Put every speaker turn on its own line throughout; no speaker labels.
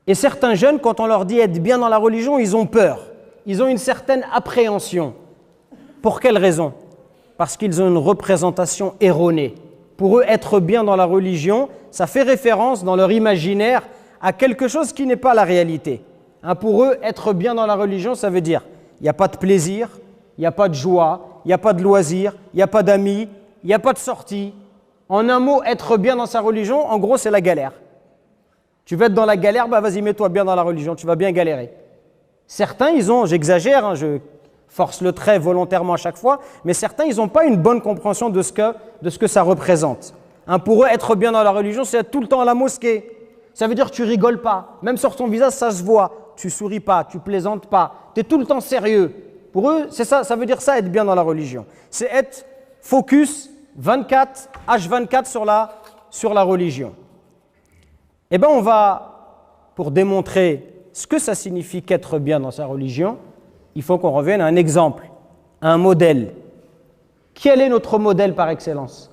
Et certains jeunes, quand on leur dit être bien dans la religion, ils ont peur. Ils ont une certaine appréhension. Pour quelle raison? Parce qu'ils ont une représentation erronée. Pour eux, être bien dans la religion, ça fait référence dans leur imaginaire à quelque chose qui n'est pas la réalité. Pour eux, être bien dans la religion, ça veut dire il n'y a pas de plaisir, il n'y a pas de joie, il n'y a pas de loisir, il n'y a pas d'amis, il n'y a pas de sortie. En un mot, être bien dans sa religion, en gros, c'est la galère. Tu veux être dans la galère, vas-y, mets-toi bien dans la religion, tu vas bien galérer. Certains, j'exagère, je force le trait volontairement à chaque fois, mais certains, ils n'ont pas une bonne compréhension de ce que ça représente. Pour eux, être bien dans la religion, c'est être tout le temps à la mosquée. Ça veut dire que tu rigoles pas. Même sur ton visage, ça se voit. Tu souris pas, tu plaisantes pas. Tu es tout le temps sérieux. Pour eux, c'est ça veut dire ça, être bien dans la religion. C'est être focus 24, H24 sur la religion. Eh bien, on va, pour démontrer ce que ça signifie qu'être bien dans sa religion, il faut qu'on revienne à un exemple, à un modèle. Quel est notre modèle par excellence?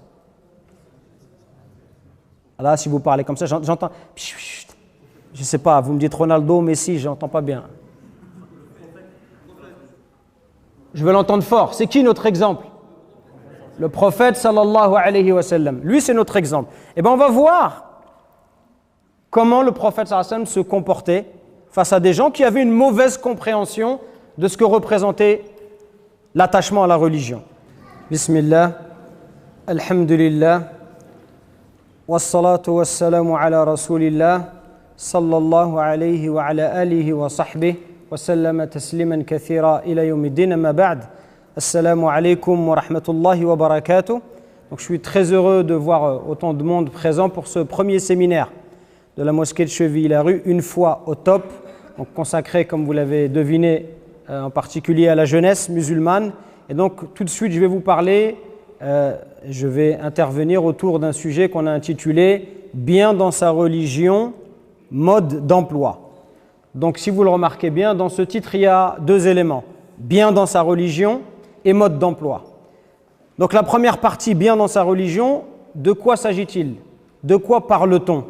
Là, si vous parlez comme ça, j'entends... Je ne sais pas, vous me dites Ronaldo, Messi, je n'entends pas bien. Je veux l'entendre fort. C'est qui notre exemple? Le prophète sallallahu alayhi wa sallam. Lui, c'est notre exemple. Eh bien, on va voir comment le prophète sallallahu alayhi wa sallam se comportait face à des gens qui avaient une mauvaise compréhension de ce que représentait l'attachement à la religion. Bismillah, alhamdulillah, wassalatu wassalamu ala rasulillah, sallallahu alayhi wa ala alihi wa sahbihi, wa sallama tasliman kathira ila yawmiddin, amma ba'd. Assalamu alaikum wa rahmatullahi wa barakatuh. Donc je suis très heureux de voir autant de monde présent pour ce premier séminaire de la mosquée de Chevilly-la-Rue, une fois au top, donc consacré, comme vous l'avez deviné, en particulier à la jeunesse musulmane. Et donc tout de suite je vais vous parler, je vais intervenir autour d'un sujet qu'on a intitulé « Bien dans sa religion, mode d'emploi ». Donc si vous le remarquez bien, dans ce titre il y a deux éléments, bien dans sa religion et mode d'emploi. Donc la première partie, bien dans sa religion, de quoi s'agit-il? De quoi parle-t-on?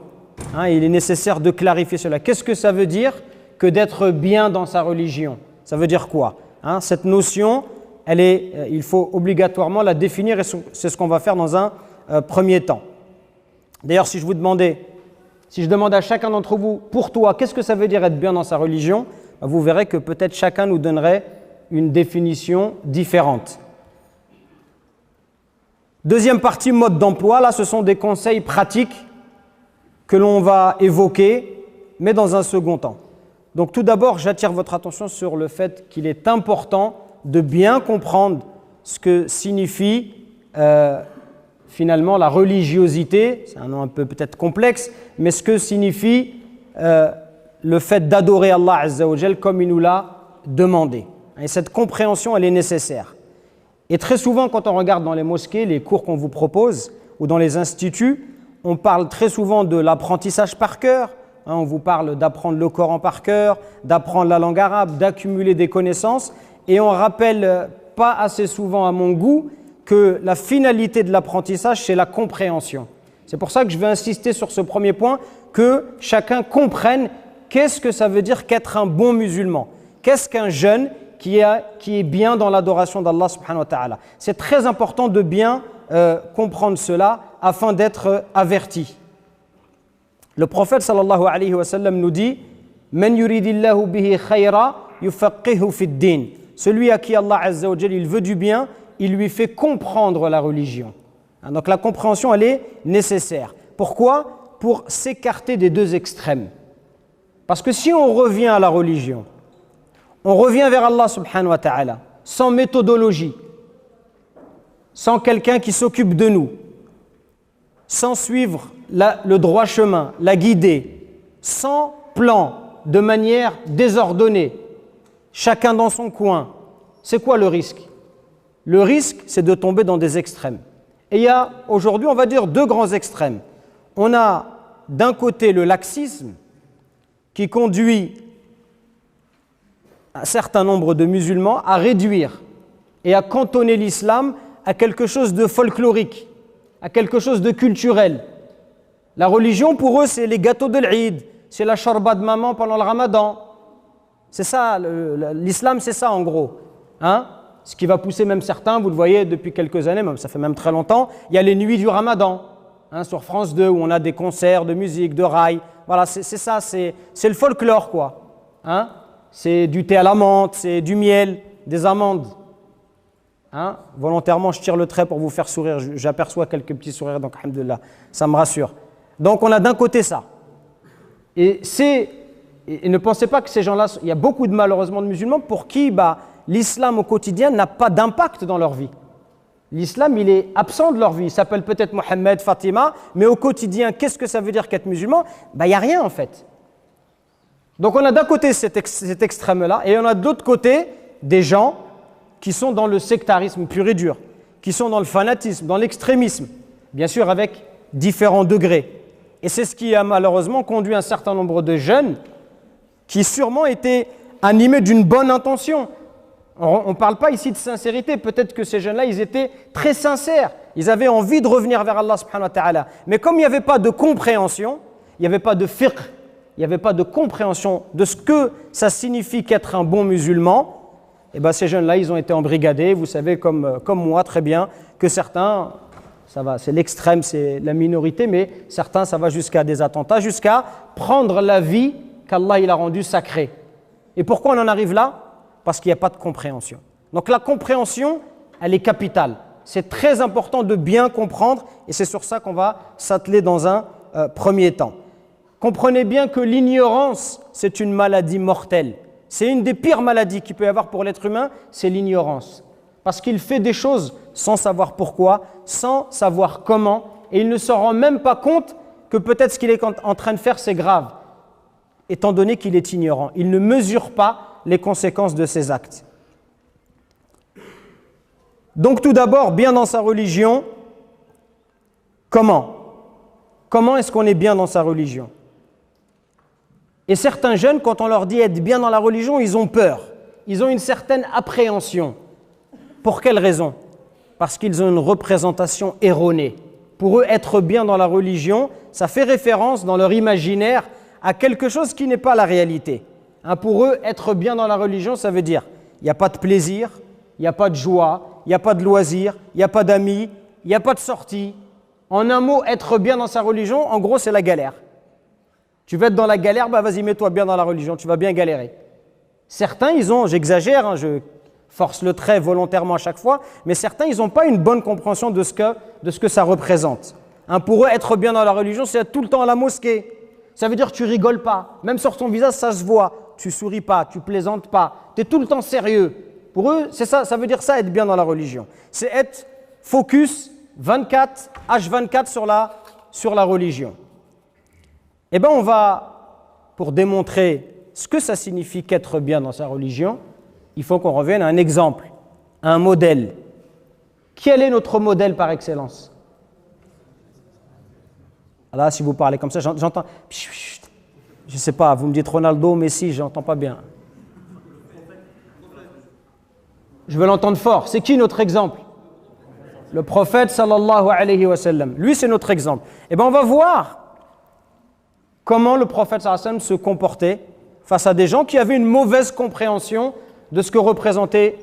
Il est nécessaire de clarifier cela. Qu'est-ce que ça veut dire que d'être bien dans sa religion? Ça veut dire quoi? Cette notion, il faut obligatoirement la définir et c'est ce qu'on va faire dans un premier temps. D'ailleurs, si je demande à chacun d'entre vous, pour toi, qu'est-ce que ça veut dire être bien dans sa religion? Vous verrez que peut-être chacun nous donnerait une définition différente. Deuxième partie, mode d'emploi. Là, ce sont des conseils pratiques que l'on va évoquer, mais dans un second temps. Donc tout d'abord, j'attire votre attention sur le fait qu'il est important de bien comprendre ce que signifie finalement la religiosité. C'est un nom un peu peut-être complexe, mais ce que signifie le fait d'adorer Allah Azza wa Jal comme il nous l'a demandé. Et cette compréhension, elle est nécessaire. Et très souvent, quand on regarde dans les mosquées, les cours qu'on vous propose, ou dans les instituts, on parle très souvent de l'apprentissage par cœur. On vous parle d'apprendre le Coran par cœur, d'apprendre la langue arabe, d'accumuler des connaissances. Et on ne rappelle pas assez souvent, à mon goût, que la finalité de l'apprentissage, c'est la compréhension. C'est pour ça que je vais insister sur ce premier point, que chacun comprenne qu'est-ce que ça veut dire qu'être un bon musulman. Qu'est-ce qu'un jeune qui est bien dans l'adoration d'Allah subhanahu wa ta'ala. C'est très important de bien comprendre cela afin d'être averti. Le prophète sallallahu alayhi wa sallam nous dit « Man yuridillahu bihi khayra yufaqihu fid din » Celui à qui Allah azza wa jalla il veut du bien, il lui fait comprendre la religion. Donc la compréhension, elle est nécessaire. Pourquoi? Pour s'écarter des deux extrêmes. Parce que si on revient à la religion, on revient vers Allah subhanahu wa ta'ala, sans méthodologie, sans quelqu'un qui s'occupe de nous, sans suivre le droit chemin, la guider, sans plan, de manière désordonnée, chacun dans son coin. C'est quoi le risque? Le risque, c'est de tomber dans des extrêmes. Et il y a aujourd'hui, on va dire, deux grands extrêmes. On a d'un côté le laxisme qui conduit un certain nombre de musulmans à réduire et à cantonner l'islam à quelque chose de folklorique, à quelque chose de culturel. La religion, pour eux, c'est les gâteaux de l'Eid, c'est la shorba de maman pendant le ramadan. C'est ça, l'islam, c'est ça en gros. Hein? Ce qui va pousser même certains, vous le voyez depuis quelques années, même ça fait même très longtemps, il y a les nuits du ramadan, hein, sur France 2, où on a des concerts de musique, de rail. Voilà, c'est ça, c'est le folklore, quoi. Hein? C'est du thé à la menthe, c'est du miel, des amandes. Hein? Volontairement, je tire le trait pour vous faire sourire. J'aperçois quelques petits sourires, donc alhamdoulilah, ça me rassure. Donc on a d'un côté ça. Et ne pensez pas que ces gens-là, il y a beaucoup malheureusement de musulmans pour qui l'islam au quotidien n'a pas d'impact dans leur vie. L'islam, il est absent de leur vie. Il s'appelle peut-être Mohammed, Fatima, mais au quotidien, qu'est-ce que ça veut dire qu'être musulman? Il n'y a rien en fait. Donc on a d'un côté cet extrême-là, et on a de l'autre côté des gens qui sont dans le sectarisme pur et dur, qui sont dans le fanatisme, dans l'extrémisme, bien sûr avec différents degrés. Et c'est ce qui a malheureusement conduit un certain nombre de jeunes qui sûrement étaient animés d'une bonne intention. On ne parle pas ici de sincérité, peut-être que ces jeunes-là, ils étaient très sincères, ils avaient envie de revenir vers Allah subhanahu wa ta'ala. Mais comme il n'y avait pas de compréhension, il n'y avait pas de fiqh, il n'y avait pas de compréhension de ce que ça signifie qu'être un bon musulman, et ces jeunes-là, ils ont été embrigadés. Vous savez, comme moi, très bien, que certains, ça va, c'est l'extrême, c'est la minorité, mais certains, ça va jusqu'à des attentats, jusqu'à prendre la vie qu'Allah il a rendue sacrée. Et pourquoi on en arrive là? Parce qu'il n'y a pas de compréhension. Donc la compréhension, elle est capitale. C'est très important de bien comprendre, et c'est sur ça qu'on va s'atteler dans un premier temps. Comprenez bien que l'ignorance, c'est une maladie mortelle. C'est une des pires maladies qu'il peut y avoir pour l'être humain, c'est l'ignorance. Parce qu'il fait des choses sans savoir pourquoi, sans savoir comment, et il ne s'en rend même pas compte que peut-être ce qu'il est en train de faire, c'est grave, étant donné qu'il est ignorant. Il ne mesure pas les conséquences de ses actes. Donc tout d'abord, bien dans sa religion, comment? Comment est-ce qu'on est bien dans sa religion? Et certains jeunes, quand on leur dit être bien dans la religion, ils ont peur. Ils ont une certaine appréhension. Pour quelle raison? Parce qu'ils ont une représentation erronée. Pour eux, être bien dans la religion, ça fait référence dans leur imaginaire à quelque chose qui n'est pas la réalité. Pour eux, être bien dans la religion, ça veut dire il n'y a pas de plaisir, il n'y a pas de joie, il n'y a pas de loisir, il n'y a pas d'amis, il n'y a pas de sortie. En un mot, être bien dans sa religion, en gros, c'est la galère. Tu veux être dans la galère, vas-y, mets-toi bien dans la religion, tu vas bien galérer. Certains, j'exagère, je force le trait volontairement à chaque fois, mais certains, ils n'ont pas une bonne compréhension de ce que ça représente. Pour eux, être bien dans la religion, c'est être tout le temps à la mosquée. Ça veut dire que tu rigoles pas, même sur ton visage, ça se voit. Tu souris pas, tu plaisantes pas, tu es tout le temps sérieux. Pour eux, c'est ça, ça veut dire ça, être bien dans la religion. C'est être focus 24, H24 sur la religion. On va, pour démontrer ce que ça signifie qu'être bien dans sa religion, il faut qu'on revienne à un exemple, à un modèle. Quel est notre modèle par excellence? Là, si vous parlez comme ça, j'entends... Je ne sais pas, vous me dites Ronaldo, Messi, je n'entends pas bien. Je veux l'entendre fort. C'est qui notre exemple? Le prophète sallallahu alayhi wa sallam. Lui, c'est notre exemple. On va voir comment le prophète sallallahu alayhi wa sallam se comportait face à des gens qui avaient une mauvaise compréhension de ce que représentait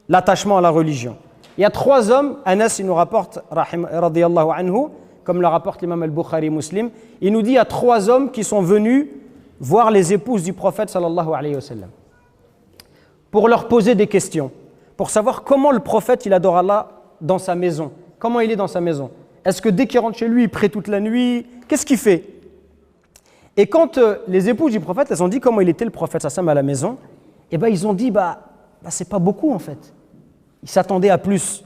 l'attachement à la religion. Il y a 3 hommes, Anas il nous rapporte, radiyallahu anhu, comme le rapporte l'imam al-Bukhari Muslim, il nous dit il y a 3 hommes qui sont venus voir les épouses du prophète sallallahu alayhi wa sallam pour leur poser des questions, pour savoir comment le prophète il adore Allah dans sa maison, comment il est dans sa maison. Est-ce que dès qu'il rentre chez lui, il prie toute la nuit? Qu'est-ce qu'il fait? Et quand les épouses du prophète, elles ont dit comment il était le prophète sallallahu alayhi wa sallam à la maison, ils ont dit c'est pas beaucoup en fait. Ils s'attendaient à plus.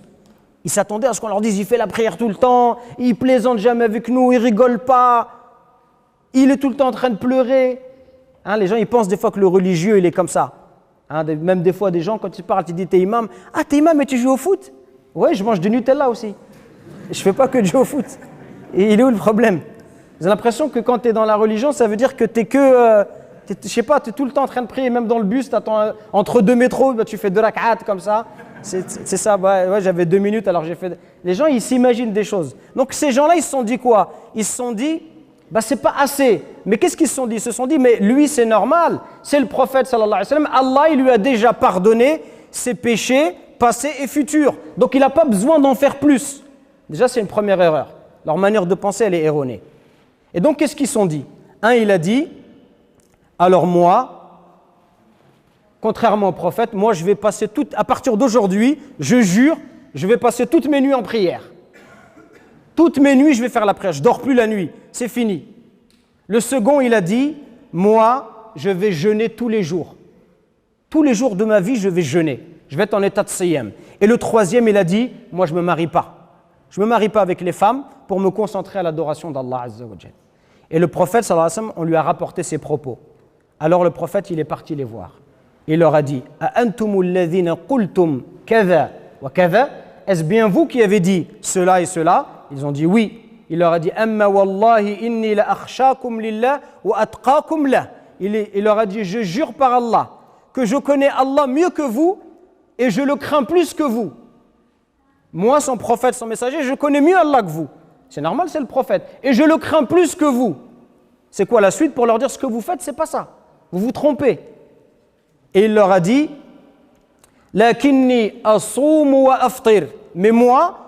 Ils s'attendaient à ce qu'on leur dise il fait la prière tout le temps, il plaisante jamais avec nous, il rigole pas, il est tout le temps en train de pleurer. Les gens ils pensent des fois que le religieux il est comme ça. Même des fois des gens quand ils parlent, ils disent t'es imam, t'es imam mais tu joues au foot? Ouais, je mange du Nutella aussi. Je fais pas que de jouer au foot. Et il est où le problème? J'ai l'impression que quand tu es dans la religion, ça veut dire que tu es que, je sais pas, tu es tout le temps en train de prier, même dans le bus, tu attends entre 2 métros, tu fais 2 rak'at comme ça. C'est ça, ouais, j'avais 2 minutes alors j'ai fait... Les gens, ils s'imaginent des choses. Donc ces gens-là, ils se sont dit quoi? Ils se sont dit, bah, c'est pas assez. Mais qu'est-ce qu'ils se sont dit? Ils se sont dit, mais lui c'est normal, c'est le prophète sallallahu alayhi wa sallam, Allah il lui a déjà pardonné ses péchés passés et futurs. Donc il n'a pas besoin d'en faire plus. Déjà c'est une première erreur. Leur manière de penser elle est erronée. Et donc qu'est-ce qu'ils se sont dit? Un il a dit, alors moi, contrairement au prophète, moi je vais passer à partir d'aujourd'hui, je jure, je vais passer toutes mes nuits en prière. Toutes mes nuits, je vais faire la prière. Je ne dors plus la nuit. C'est fini. Le second, il a dit, moi, je vais jeûner tous les jours. Tous les jours de ma vie, je vais jeûner. Je vais être en état de siyam. Et le troisième, il a dit, moi, je ne me marie pas. Je ne me marie pas avec les femmes pour me concentrer à l'adoration d'Allah Azza wa Jal. Et le prophète, sallallahu alayhi wa sallam, on lui a rapporté ses propos. Alors le prophète, il est parti les voir. Il leur a dit, Antumul ladhina qultum kadha wa kadha. Est-ce bien vous qui avez dit cela et cela? Ils ont dit oui. Il leur a dit Amma wallahi inni la akhshakum lillah wa atqakum lah. Il leur a dit je jure par Allah que je connais Allah mieux que vous et je le crains plus que vous. Moi, son prophète, son messager, je connais mieux Allah que vous. C'est normal, c'est le prophète. Et je le crains plus que vous. C'est quoi la suite pour leur dire ce que vous faites, c'est pas ça. Vous vous trompez. Et il leur a dit Lakinni asumu wa aftir. Mais moi,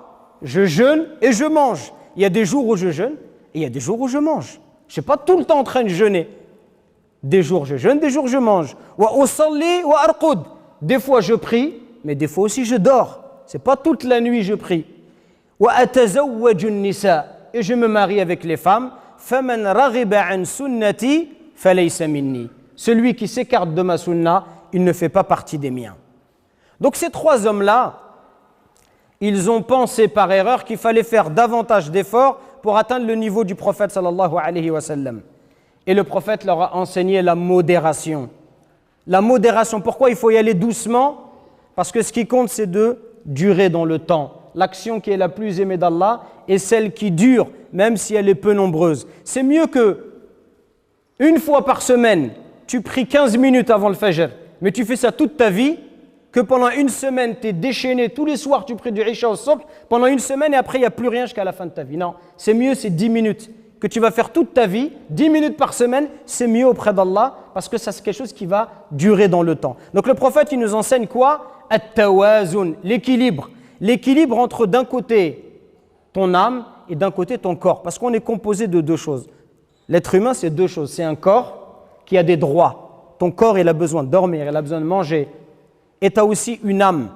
je jeûne et je mange. Il y a des jours où je jeûne et il y a des jours où je mange. Je ne suis pas tout le temps en train de jeûner. Des jours je jeûne, des jours je mange. Wa usalli wa arqud. Des fois je prie, mais des fois aussi je dors. C'est pas toute la nuit je prie. Wa atazawwaju an-nisa. Et je me marie avec les femmes. Faman raghiba an sunnati falaysa minni. Celui qui s'écarte de ma sunna, il ne fait pas partie des miens. Donc ces trois hommes-là, ils ont pensé par erreur qu'il fallait faire davantage d'efforts pour atteindre le niveau du prophète sallallahu alayhi wa sallam. Et le prophète leur a enseigné la modération. La modération, pourquoi il faut y aller doucement? Parce que ce qui compte, c'est de durer dans le temps. L'action qui est la plus aimée d'Allah est celle qui dure, même si elle est peu nombreuse. C'est mieux que une fois par semaine, tu pries 15 minutes avant le fajr, mais tu fais ça toute ta vie, que pendant une semaine, tu es déchaîné, tous les soirs tu pries du Isha au Subh, pendant une semaine et après il n'y a plus rien jusqu'à la fin de ta vie. Non, c'est mieux, c'est 10 minutes que tu vas faire toute ta vie, 10 minutes par semaine, c'est mieux auprès d'Allah parce que ça c'est quelque chose qui va durer dans le temps. Donc le prophète, il nous enseigne quoi? At-tawazun, l'équilibre. L'équilibre entre d'un côté ton âme et d'un côté ton corps. Parce qu'on est composé de deux choses. L'être humain, c'est deux choses. C'est un corps qui a des droits. Ton corps, il a besoin de dormir, il a besoin de manger. Et tu as aussi une âme.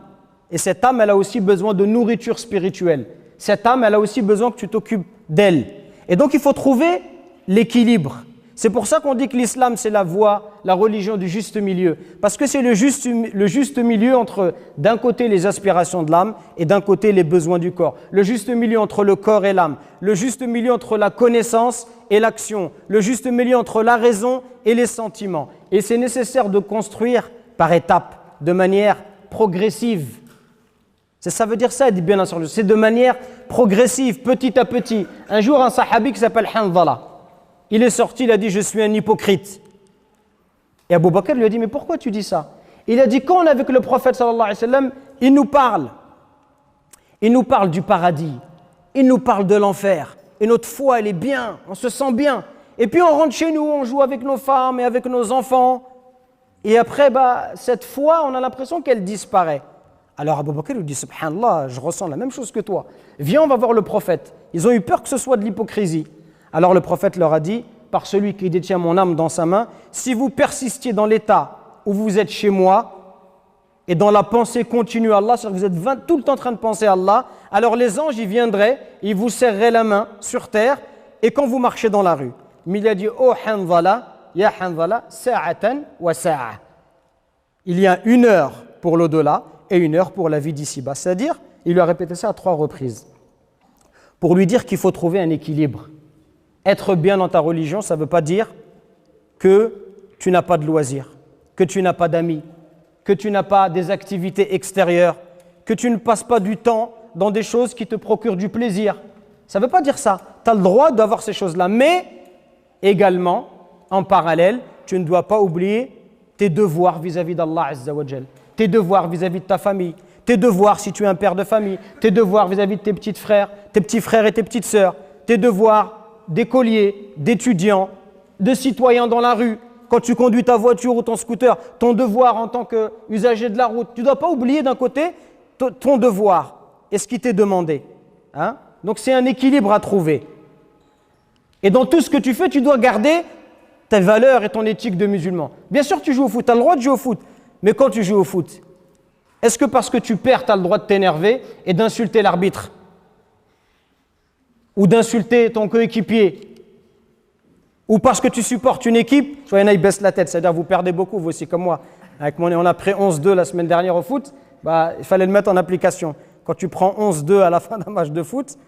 Et cette âme, elle a aussi besoin de nourriture spirituelle. Cette âme, elle a aussi besoin que tu t'occupes d'elle. Et donc, il faut trouver l'équilibre. C'est pour ça qu'on dit que l'islam, c'est la voie, la religion du juste milieu. Parce que c'est le juste milieu entre, d'un côté, les aspirations de l'âme et d'un côté, les besoins du corps. Le juste milieu entre le corps et l'âme. Le juste milieu entre la connaissance et l'action. Le juste milieu entre la raison et les sentiments. Et c'est nécessaire de construire par étapes, de manière progressive. Ça veut dire ça, dit bien sûr. C'est de manière progressive, petit à petit. Un jour, un sahabi qui s'appelle Hanzala, il est sorti, il a dit « Je suis un hypocrite ». Et Abu Bakr lui a dit « Mais pourquoi tu dis ça ?» Il a dit « Quand on est avec le prophète sallallahu alayhi wa sallam, il nous parle. Il nous parle du paradis. Il nous parle de l'enfer. Et notre foi, elle est bien, on se sent bien. Et puis on rentre chez nous, on joue avec nos femmes et avec nos enfants. Et après, cette foi, on a l'impression qu'elle disparaît. » Alors Abu Bakr lui dit « Subhanallah, je ressens la même chose que toi. Viens, on va voir le prophète. » Ils ont eu peur que ce soit de l'hypocrisie. Alors le prophète leur a dit « Par celui qui détient mon âme dans sa main, si vous persistiez dans l'état où vous êtes chez moi et dans la pensée continue à Allah, c'est-à-dire que vous êtes tout le temps en train de penser à Allah, alors les anges, ils viendraient, ils vous serreraient la main sur terre et quand vous marchez dans la rue. » Mais il a dit « Oh Hanzala, ya Hanzala, sa'atan wa sa'a. » Il y a 1 heure pour l'au-delà et 1 heure pour la vie d'ici-bas. C'est-à-dire, il lui a répété ça à 3 reprises pour lui dire qu'il faut trouver un équilibre. Être bien dans ta religion, ça ne veut pas dire que tu n'as pas de loisirs, que tu n'as pas d'amis, que tu n'as pas des activités extérieures, que tu ne passes pas du temps dans des choses qui te procurent du plaisir. Ça ne veut pas dire ça. Tu as le droit d'avoir ces choses-là, mais également, en parallèle, tu ne dois pas oublier tes devoirs vis-à-vis d'Allah Azza wa Jal, tes devoirs vis-à-vis de ta famille, tes devoirs si tu es un père de famille, tes devoirs vis-à-vis de tes petits frères et tes petites sœurs, tes devoirs d'écoliers, d'étudiants, de citoyens dans la rue. Quand tu conduis ta voiture ou ton scooter, ton devoir en tant qu'usager de la route, tu ne dois pas oublier d'un côté ton devoir et ce qui t'est demandé. Hein? Donc c'est un équilibre à trouver. Et dans tout ce que tu fais, tu dois garder tes valeurs et ton éthique de musulman. Bien sûr, tu joues au foot, tu as le droit de jouer au foot. Mais quand tu joues au foot, est-ce que parce que tu perds, tu as le droit de t'énerver et d'insulter l'arbitre? Ou d'insulter ton coéquipier? Ou parce que tu supportes une équipe, il y en a qui baissent la tête, c'est-à-dire vous perdez beaucoup, vous aussi comme moi. On a pris 11-2 la semaine dernière au foot, il fallait le mettre en application. Quand tu prends 11-2 à la fin d'un match de foot,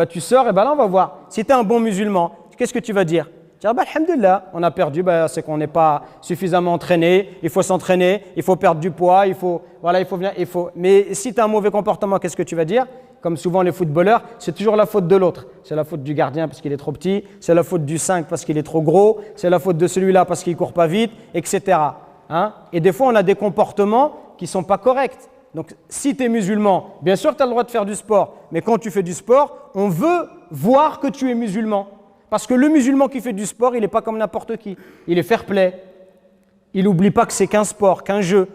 tu sors et là on va voir. Si tu es un bon musulman, qu'est-ce que tu vas dire? Tu vas dire, alhamdoulilah, on a perdu, c'est qu'on n'est pas suffisamment entraîné, il faut s'entraîner, il faut perdre du poids, il faut venir, Mais si tu as un mauvais comportement, qu'est-ce que tu vas dire? Comme souvent les footballeurs, c'est toujours la faute de l'autre. C'est la faute du gardien parce qu'il est trop petit, c'est la faute du 5 parce qu'il est trop gros, c'est la faute de celui-là parce qu'il ne court pas vite, etc. Et des fois, on a des comportements qui ne sont pas corrects. Donc, si tu es musulman, bien sûr que tu as le droit de faire du sport, mais quand tu fais du sport, on veut voir que tu es musulman. Parce que le musulman qui fait du sport, il n'est pas comme n'importe qui. Il est fair-play. Il n'oublie pas que c'est qu'un sport, qu'un jeu.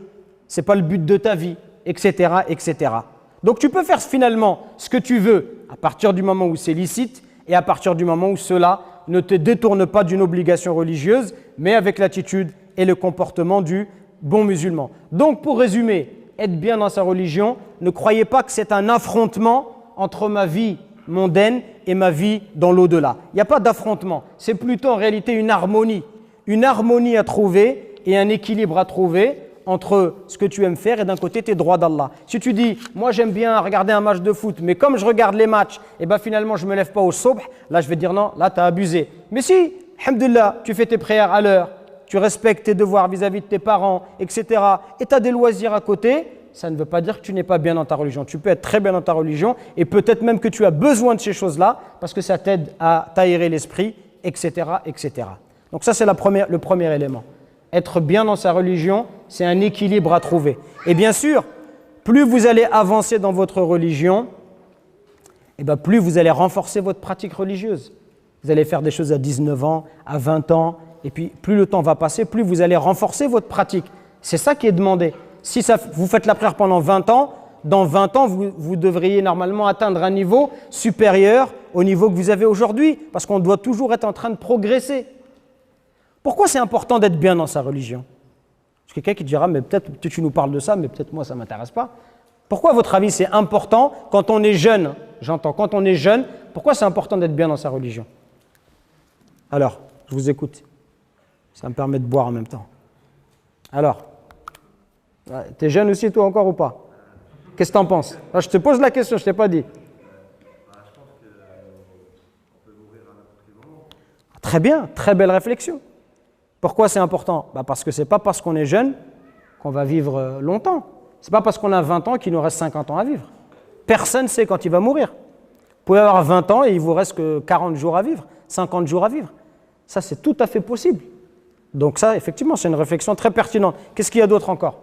Ce n'est pas le but de ta vie, etc., etc. Donc tu peux faire finalement ce que tu veux à partir du moment où c'est licite et à partir du moment où cela ne te détourne pas d'une obligation religieuse, mais avec l'attitude et le comportement du bon musulman. Donc pour résumer, être bien dans sa religion, ne croyez pas que c'est un affrontement entre ma vie mondaine et ma vie dans l'au-delà. Il n'y a pas d'affrontement, c'est plutôt en réalité une harmonie à trouver et un équilibre à trouver entre ce que tu aimes faire et d'un côté tes droits d'Allah. Si tu dis, moi j'aime bien regarder un match de foot, mais comme je regarde les matchs, et finalement je ne me lève pas au subh, là je vais dire non, là tu as abusé. Mais si, alhamdoulilah, tu fais tes prières à l'heure, tu respectes tes devoirs vis-à-vis de tes parents, etc., et tu as des loisirs à côté, ça ne veut pas dire que tu n'es pas bien dans ta religion. Tu peux être très bien dans ta religion et peut-être même que tu as besoin de ces choses-là parce que ça t'aide à t'aérer l'esprit, etc., etc. Donc ça c'est le premier élément. Être bien dans sa religion, c'est un équilibre à trouver. Et bien sûr, plus vous allez avancer dans votre religion, plus vous allez renforcer votre pratique religieuse. Vous allez faire des choses à 19 ans, à 20 ans, et puis plus le temps va passer, plus vous allez renforcer votre pratique. C'est ça qui est demandé. Si vous faites la prière pendant 20 ans, dans 20 ans, vous devriez normalement atteindre un niveau supérieur au niveau que vous avez aujourd'hui, parce qu'on doit toujours être en train de progresser. Pourquoi c'est important d'être bien dans sa religion? Parce que quelqu'un qui dira, mais peut-être tu nous parles de ça, mais peut-être moi ça ne m'intéresse pas. Pourquoi à votre avis c'est important quand on est jeune? J'entends, quand on est jeune, pourquoi c'est important d'être bien dans sa religion? Alors, je vous écoute. Ça me permet de boire en même temps. Alors, t'es jeune aussi toi encore ou pas? Qu'est-ce que t'en penses? Là, je te pose la question, je ne t'ai pas dit. Très bien, très belle réflexion. Pourquoi c'est important? Parce que ce n'est pas parce qu'on est jeune qu'on va vivre longtemps. Ce n'est pas parce qu'on a 20 ans qu'il nous reste 50 ans à vivre. Personne ne sait quand il va mourir. Vous pouvez avoir 20 ans et il vous reste que 40 jours à vivre, 50 jours à vivre. Ça, c'est tout à fait possible. Donc ça, effectivement, c'est une réflexion très pertinente. Qu'est-ce qu'il y a d'autre encore?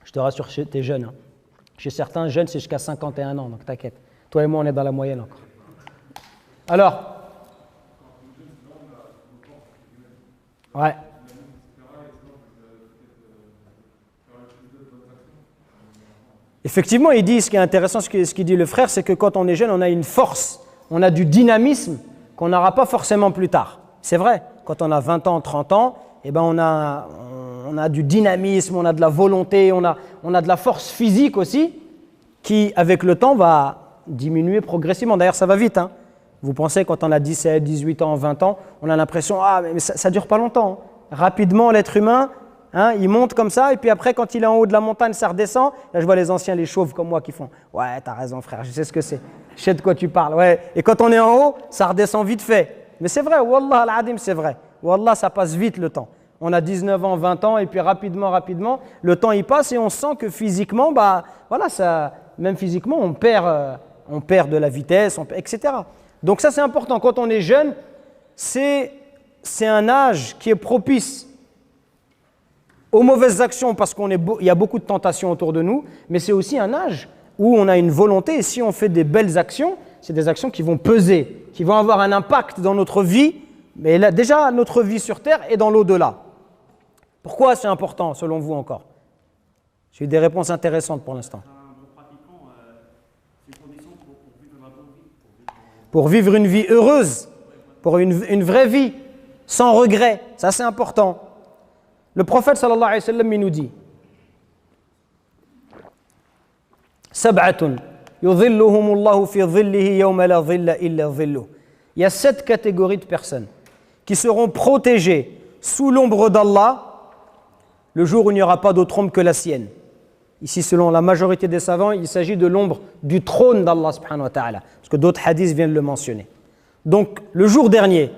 Je te rassure, tu es jeune. Chez certains, jeunes, c'est jusqu'à 51 ans, donc t'inquiète. Toi et moi, on est dans la moyenne encore. Alors, ouais. Effectivement, il dit, ce qui est intéressant, ce qu'il dit le frère, c'est que quand on est jeune, on a une force, on a du dynamisme qu'on n'aura pas forcément plus tard. C'est vrai, quand on a 20 ans, 30 ans, on a du dynamisme, on a de la volonté, on a de la force physique aussi, qui, avec le temps, va diminuer progressivement. D'ailleurs, ça va vite. Vous pensez, quand on a 17, 18 ans, 20 ans, on a l'impression, mais ça ne dure pas longtemps. Rapidement, l'être humain, il monte comme ça, et puis après, quand il est en haut de la montagne, ça redescend. Là, je vois les anciens, les chauves comme moi, qui font « Ouais, t'as raison, frère, je sais ce que c'est. Je sais de quoi tu parles. » Ouais. Et quand on est en haut, ça redescend vite fait. Mais c'est vrai, Wallah al-Adim, c'est vrai. Wallah, ça passe vite le temps. On a 19 ans, 20 ans, et puis rapidement, le temps y passe, et on sent que physiquement, même physiquement, on perd de la vitesse, etc. Donc ça, c'est important. Quand on est jeune, c'est un âge qui est propice aux mauvaises actions parce qu'il y a beaucoup de tentations autour de nous, mais c'est aussi un âge où on a une volonté et si on fait des belles actions, c'est des actions qui vont peser, qui vont avoir un impact dans notre vie, mais là, déjà notre vie sur terre et dans l'au-delà. Pourquoi c'est important selon vous encore? J'ai eu des réponses intéressantes pour l'instant. Pour vivre une vie heureuse, pour une vraie vie, sans regret, ça c'est important. Le prophète sallallahu alayhi wa sallam il nous dit Sab'atun yudhilluhumullahu fi dhillihi yawma la dhilla illa dhilluh. Il y a 7 catégories de personnes qui seront protégées sous l'ombre d'Allah le jour où il n'y aura pas d'autre ombre que la sienne. Ici, selon la majorité des savants, il s'agit de l'ombre du trône d'Allah subhanahu wa ta'ala, parce que d'autres hadiths viennent le mentionner. Donc, le jour dernier,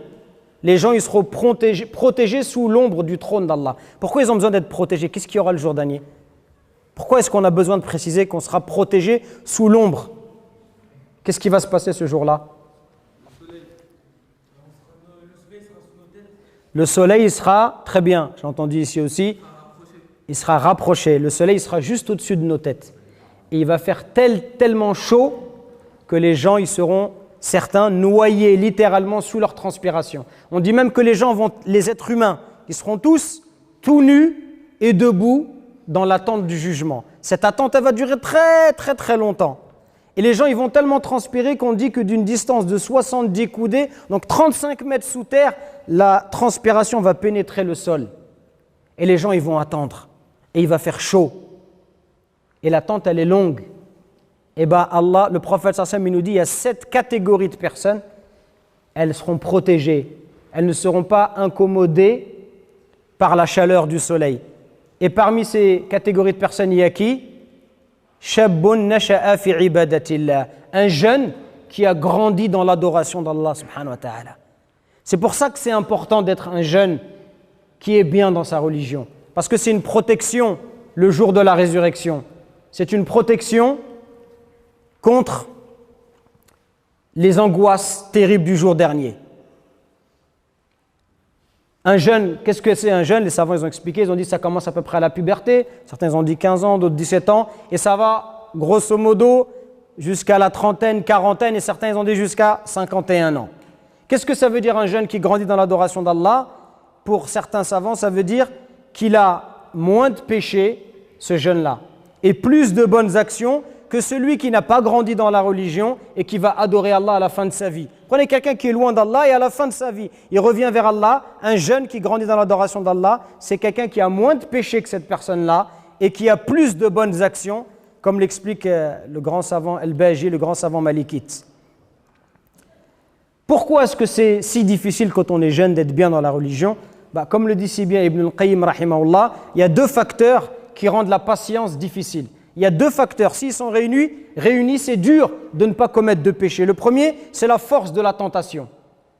les gens ils seront protégés sous l'ombre du trône d'Allah. Pourquoi ils ont besoin d'être protégés? Qu'est-ce qu'il y aura le jour dernier? Pourquoi est-ce qu'on a besoin de préciser qu'on sera protégé sous l'ombre? Qu'est-ce qui va se passer ce jour-là? Le soleil sera, très bien, j'ai entendu ici aussi, il sera rapproché. Le soleil sera juste au-dessus de nos têtes. Et il va faire tellement chaud que les gens ils seront, certains, noyés littéralement sous leur transpiration. On dit même que les êtres humains, ils seront tous tout nus et debout dans l'attente du jugement. Cette attente, elle va durer très longtemps. Et les gens, ils vont tellement transpirer qu'on dit que d'une distance de 70 coudées, donc 35 mètres sous terre, la transpiration va pénétrer le sol. Et les gens, ils vont attendre. Et il va faire chaud. Et l'attente, elle est longue. Et bien, Allah, le prophète sallallahu alayhi wa sallam, il nous dit, il y a 7 catégories de personnes, elles seront protégées. Elles ne seront pas incommodées par la chaleur du soleil. Et parmi ces catégories de personnes, il y a qui? Shabbun nasha'a fi ibadatillah. Un jeune qui a grandi dans l'adoration d'Allah subhanahu wa ta'ala. C'est pour ça que c'est important d'être un jeune qui est bien dans sa religion. Parce que c'est une protection le jour de la résurrection. C'est une protection contre les angoisses terribles du jour dernier. Un jeune, qu'est-ce que c'est un jeune? Les savants ils ont expliqué, ils ont dit que ça commence à peu près à la puberté. Certains ont dit 15 ans, d'autres 17 ans. Et ça va grosso modo jusqu'à la trentaine, quarantaine. Et certains ils ont dit jusqu'à 51 ans. Qu'est-ce que ça veut dire un jeune qui grandit dans l'adoration d'Allah? Pour certains savants, ça veut dire qu'il a moins de péchés, ce jeune-là, et plus de bonnes actions que celui qui n'a pas grandi dans la religion et qui va adorer Allah à la fin de sa vie. Prenez quelqu'un qui est loin d'Allah et à la fin de sa vie, il revient vers Allah. Un jeune qui grandit dans l'adoration d'Allah, c'est quelqu'un qui a moins de péchés que cette personne-là et qui a plus de bonnes actions, comme l'explique le grand savant Al-Baji, le grand savant malikite. Pourquoi est-ce que c'est si difficile quand on est jeune d'être bien dans la religion? Comme le dit si bien Ibn al-Qayyim rahimahullah, il y a 2 facteurs qui rendent la patience difficile. Il y a 2 facteurs, s'ils sont réunis, c'est dur de ne pas commettre de péché. Le premier, c'est la force de la tentation.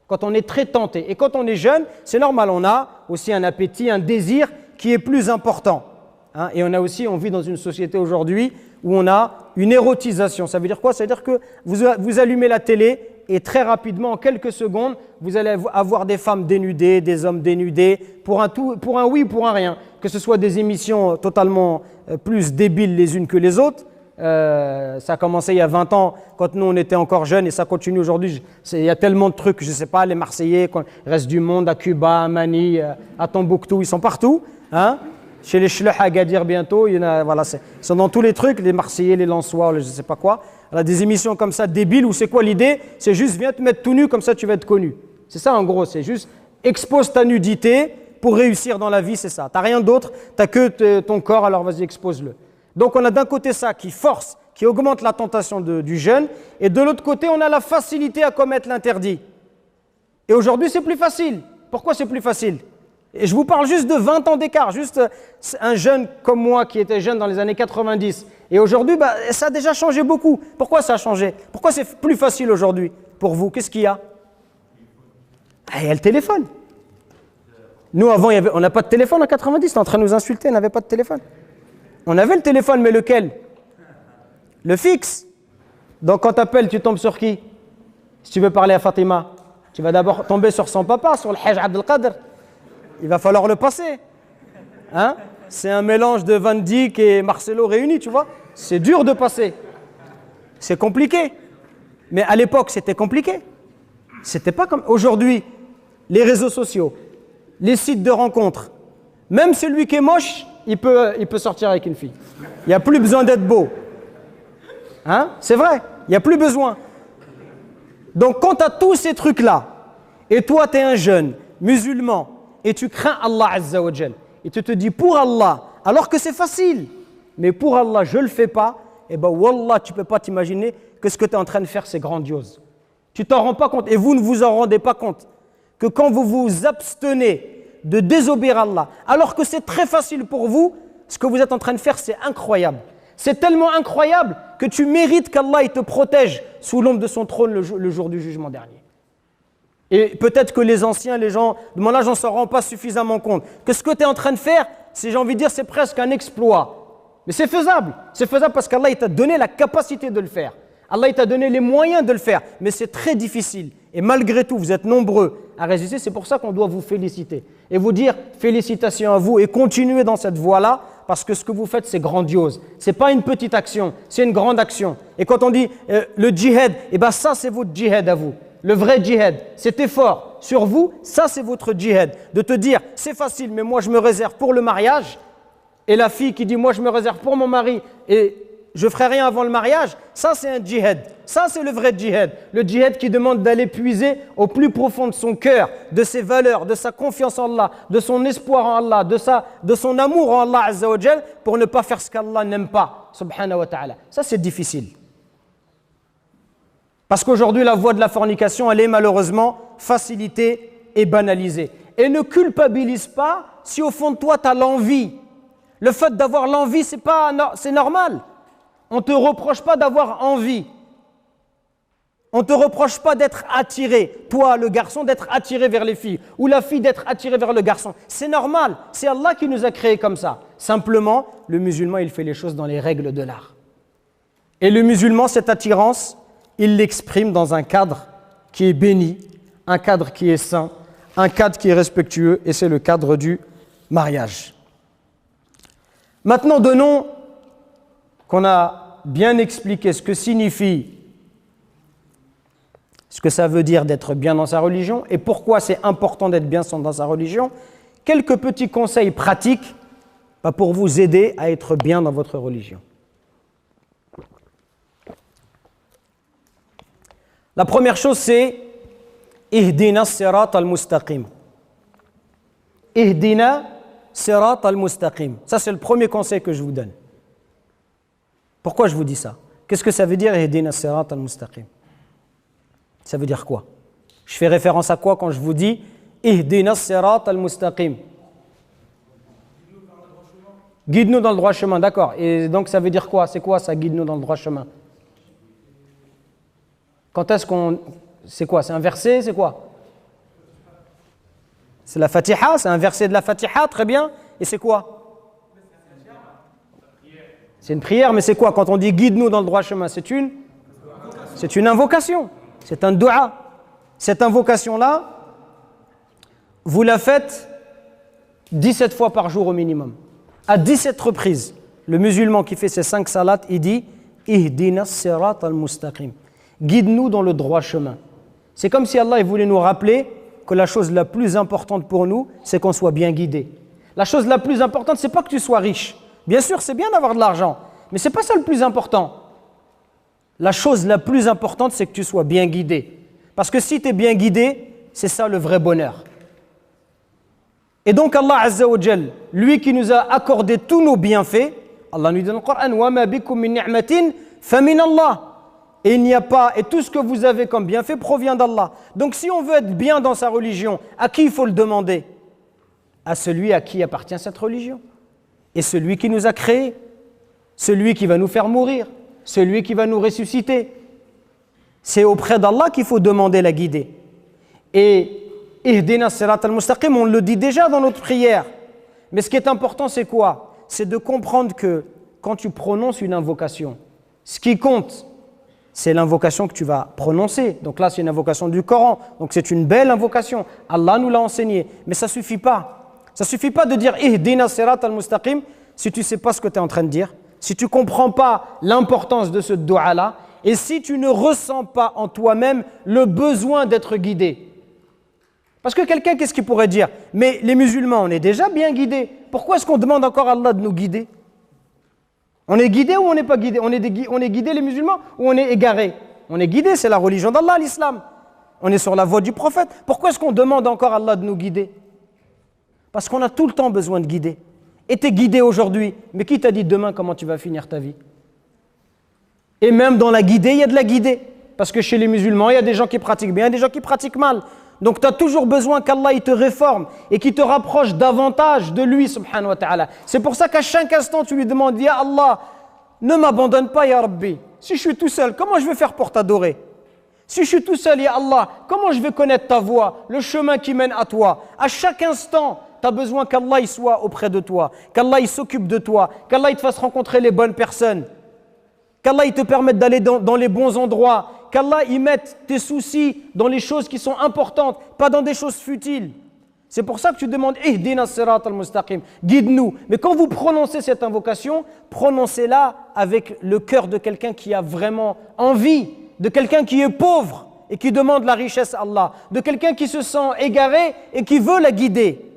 Quand on est très tenté. Et quand on est jeune, c'est normal, on a aussi un appétit, un désir qui est plus important. Et on vit dans une société aujourd'hui où on a une érotisation. Ça veut dire quoi? Ça veut dire que vous allumez la télé et très rapidement, en quelques secondes, vous allez avoir des femmes dénudées, des hommes dénudés, pour un oui ou pour un rien. Que ce soit des émissions totalement plus débiles les unes que les autres. Ça a commencé il y a 20 ans, quand nous on était encore jeunes, et ça continue aujourd'hui. Il y a tellement de trucs, je ne sais pas, les Marseillais, le reste du monde, à Cuba, à Mani, à Tombouctou, ils sont partout. Chez les Chleuh à Agadir bientôt, il y en a, voilà, ils sont dans tous les trucs, les Marseillais, les Lensois, je ne sais pas quoi. Alors, des émissions comme ça débiles, où c'est quoi l'idée? C'est juste viens te mettre tout nu, comme ça tu vas être connu. C'est ça en gros, c'est juste expose ta nudité pour réussir dans la vie, c'est ça. Tu n'as rien d'autre, tu n'as que ton corps, alors vas-y expose-le. Donc on a d'un côté ça qui force, qui augmente la tentation du jeune, et de l'autre côté on a la facilité à commettre l'interdit. Et aujourd'hui c'est plus facile. Pourquoi c'est plus facile? Et je vous parle juste de 20 ans d'écart, juste un jeune comme moi qui était jeune dans les années 90. Et aujourd'hui, ça a déjà changé beaucoup. Pourquoi ça a changé? Pourquoi c'est plus facile aujourd'hui pour vous? Qu'est-ce qu'il y a? Il y a le téléphone. Nous, avant, on n'a pas de téléphone en 90. Tu es en train de nous insulter, on n'avait pas de téléphone. On avait le téléphone, mais lequel? Le fixe. Donc quand tu appelles, tu tombes sur qui? Si tu veux parler à Fatima, tu vas d'abord tomber sur son papa, sur le Hajj Abdelkader. Il va falloir le passer. C'est un mélange de Van Dijk et Marcelo réunis, tu vois. C'est dur de passer. C'est compliqué. Mais à l'époque, c'était compliqué. C'était pas comme aujourd'hui. Les réseaux sociaux, les sites de rencontres, même celui qui est moche, il peut sortir avec une fille. Il n'y a plus besoin d'être beau. Hein? C'est vrai, il n'y a plus besoin. Donc quand tu as tous ces trucs-là, et toi tu es un jeune musulman, et tu crains Allah Azza wa Jal, et tu te dis pour Allah, alors que c'est facile, mais pour Allah je ne le fais pas, et ben Wallah tu ne peux pas t'imaginer que ce que tu es en train de faire c'est grandiose. Tu t'en rends pas compte, et vous ne vous en rendez pas compte, que quand vous vous abstenez de désobéir à Allah, alors que c'est très facile pour vous, ce que vous êtes en train de faire c'est incroyable. C'est tellement incroyable que tu mérites qu'Allah il te protège sous l'ombre de son trône le jour du jugement dernier. Et peut-être que les anciens, les gens de mon âge, on ne s'en rend pas suffisamment compte. Que ce que tu es en train de faire, j'ai envie de dire, c'est presque un exploit. Mais c'est faisable. C'est faisable parce qu'Allah il t'a donné la capacité de le faire. Allah il t'a donné les moyens de le faire. Mais c'est très difficile. Et malgré tout, vous êtes nombreux à résister. C'est pour ça qu'on doit vous féliciter. Et vous dire félicitations à vous et continuez dans cette voie-là. Parce que ce que vous faites, c'est grandiose. Ce n'est pas une petite action, c'est une grande action. Et quand on dit le djihad, eh ben ça, c'est votre djihad à vous. Le vrai djihad, cet effort sur vous, ça, c'est votre djihad. De te dire, c'est facile, mais moi, je me réserve pour le mariage. Et la fille qui dit, moi, je me réserve pour mon mari et je ne ferai rien avant le mariage, ça, c'est un djihad. Ça, c'est le vrai djihad. Le djihad qui demande d'aller puiser au plus profond de son cœur, de ses valeurs, de sa confiance en Allah, de son espoir en Allah, de son amour en Allah Azza wa Jal, pour ne pas faire ce qu'Allah n'aime pas, subhanahu wa ta'ala. Ça, c'est difficile. Parce qu'aujourd'hui, la voie de la fornication, elle est malheureusement facilitée et banalisée. Et ne culpabilise pas si au fond de toi, tu as l'envie. Le fait d'avoir l'envie, c'est normal. On ne te reproche pas d'avoir envie. On ne te reproche pas d'être attiré, toi le garçon d'être attiré vers les filles, ou la fille d'être attirée vers le garçon. C'est normal, c'est Allah qui nous a créés comme ça. Simplement, le musulman, il fait les choses dans les règles de l'art. Et le musulman, cette attirance, il l'exprime dans un cadre qui est béni, un cadre qui est saint, un cadre qui est respectueux, et c'est le cadre du mariage. Maintenant, donnons qu'on a bien expliqué ce que signifie, ce que ça veut dire d'être bien dans sa religion et pourquoi c'est important d'être bien dans sa religion, quelques petits conseils pratiques pour vous aider à être bien dans votre religion. La première chose, c'est Ihdina sirat al-mustaqim. Ihdina sirat al-mustaqim. Ça, c'est le premier conseil que je vous donne. Pourquoi je vous dis ça? Qu'est-ce que ça veut dire Ihdina sirat al-mustaqim? Ça veut dire quoi? Je fais référence à quoi quand je vous dis Ihdina sirat al-mustaqim? Guide-nous dans le droit chemin, d'accord. Et donc ça veut dire quoi? C'est quoi ça, guide-nous dans le droit chemin? Quand est-ce qu'on... C'est quoi? C'est un verset? C'est quoi? C'est la Fatiha? C'est un verset de la Fatiha? Très bien. Et c'est quoi? C'est une prière, mais c'est quoi? Quand on dit guide-nous dans le droit chemin, c'est une invocation. C'est un dua. Cette invocation-là, vous la faites 17 fois par jour au minimum. À 17 reprises, le musulman qui fait ses 5 salats, il dit Ihdina sirat al-mustaqim. Guide-nous dans le droit chemin. C'est comme si Allah il voulait nous rappeler que la chose la plus importante pour nous, c'est qu'on soit bien guidé. La chose la plus importante, c'est pas que tu sois riche. Bien sûr, c'est bien d'avoir de l'argent, mais c'est pas ça le plus important. La chose la plus importante, c'est que tu sois bien guidé. Parce que si tu es bien guidé, c'est ça le vrai bonheur. Et donc Allah Azza wa Jal, lui qui nous a accordé tous nos bienfaits, Allah nous dit dans le Coran, wa ma bikum min ni'matin fa min Allah. Et il n'y a pas, et tout ce que vous avez comme bienfait provient d'Allah. Donc si on veut être bien dans sa religion, à qui il faut le demander? À celui à qui appartient cette religion. Et celui qui nous a créés, celui qui va nous faire mourir, celui qui va nous ressusciter. C'est auprès d'Allah qu'il faut demander la guidée. Et Ihdina sirat al-mustaqim, on le dit déjà dans notre prière. Mais ce qui est important, c'est quoi? C'est de comprendre que quand tu prononces une invocation, ce qui compte, c'est l'invocation que tu vas prononcer. Donc là, c'est une invocation du Coran. Donc c'est une belle invocation. Allah nous l'a enseigné. Mais ça ne suffit pas. Ça ne suffit pas de dire Ihdina sirat al-mustaqim si tu ne sais pas ce que tu es en train de dire, si tu ne comprends pas l'importance de ce dua-là et si tu ne ressens pas en toi-même le besoin d'être guidé. Parce que quelqu'un, qu'est-ce qu'il pourrait dire? Mais les musulmans, on est déjà bien guidés. Pourquoi est-ce qu'on demande encore à Allah de nous guider? On est guidé ou on n'est pas guidé? On est guidé les musulmans ou on est égaré? On est guidé, c'est la religion d'Allah, l'islam. On est sur la voie du prophète. Pourquoi est-ce qu'on demande encore à Allah de nous guider? Parce qu'on a tout le temps besoin de guider. Et tu es guidé aujourd'hui, mais qui t'a dit demain comment tu vas finir ta vie? Et même dans la guidée, il y a de la guidée. Parce que chez les musulmans, il y a des gens qui pratiquent bien, des gens qui pratiquent mal. Donc tu as toujours besoin qu'Allah il te réforme et qu'il te rapproche davantage de lui, subhanahu wa ta'ala. C'est pour ça qu'à chaque instant, tu lui demandes, Ya Allah, ne m'abandonne pas, Ya Rabbi. Si je suis tout seul, comment je vais faire pour t'adorer? Si je suis tout seul, Ya Allah, comment je vais connaître ta voie, le chemin qui mène à toi? À chaque instant, tu as besoin qu'Allah il soit auprès de toi, qu'Allah il s'occupe de toi, qu'Allah il te fasse rencontrer les bonnes personnes, qu'Allah il te permette d'aller dans les bons endroits, qu'Allah il mette tes soucis dans les choses qui sont importantes, pas dans des choses futiles. C'est pour ça que tu demandes « Ihdina sirat al-mustaqim » guide-nous. Mais quand vous prononcez cette invocation, prononcez-la avec le cœur de quelqu'un qui a vraiment envie, de quelqu'un qui est pauvre et qui demande la richesse à Allah, de quelqu'un qui se sent égaré et qui veut la guider.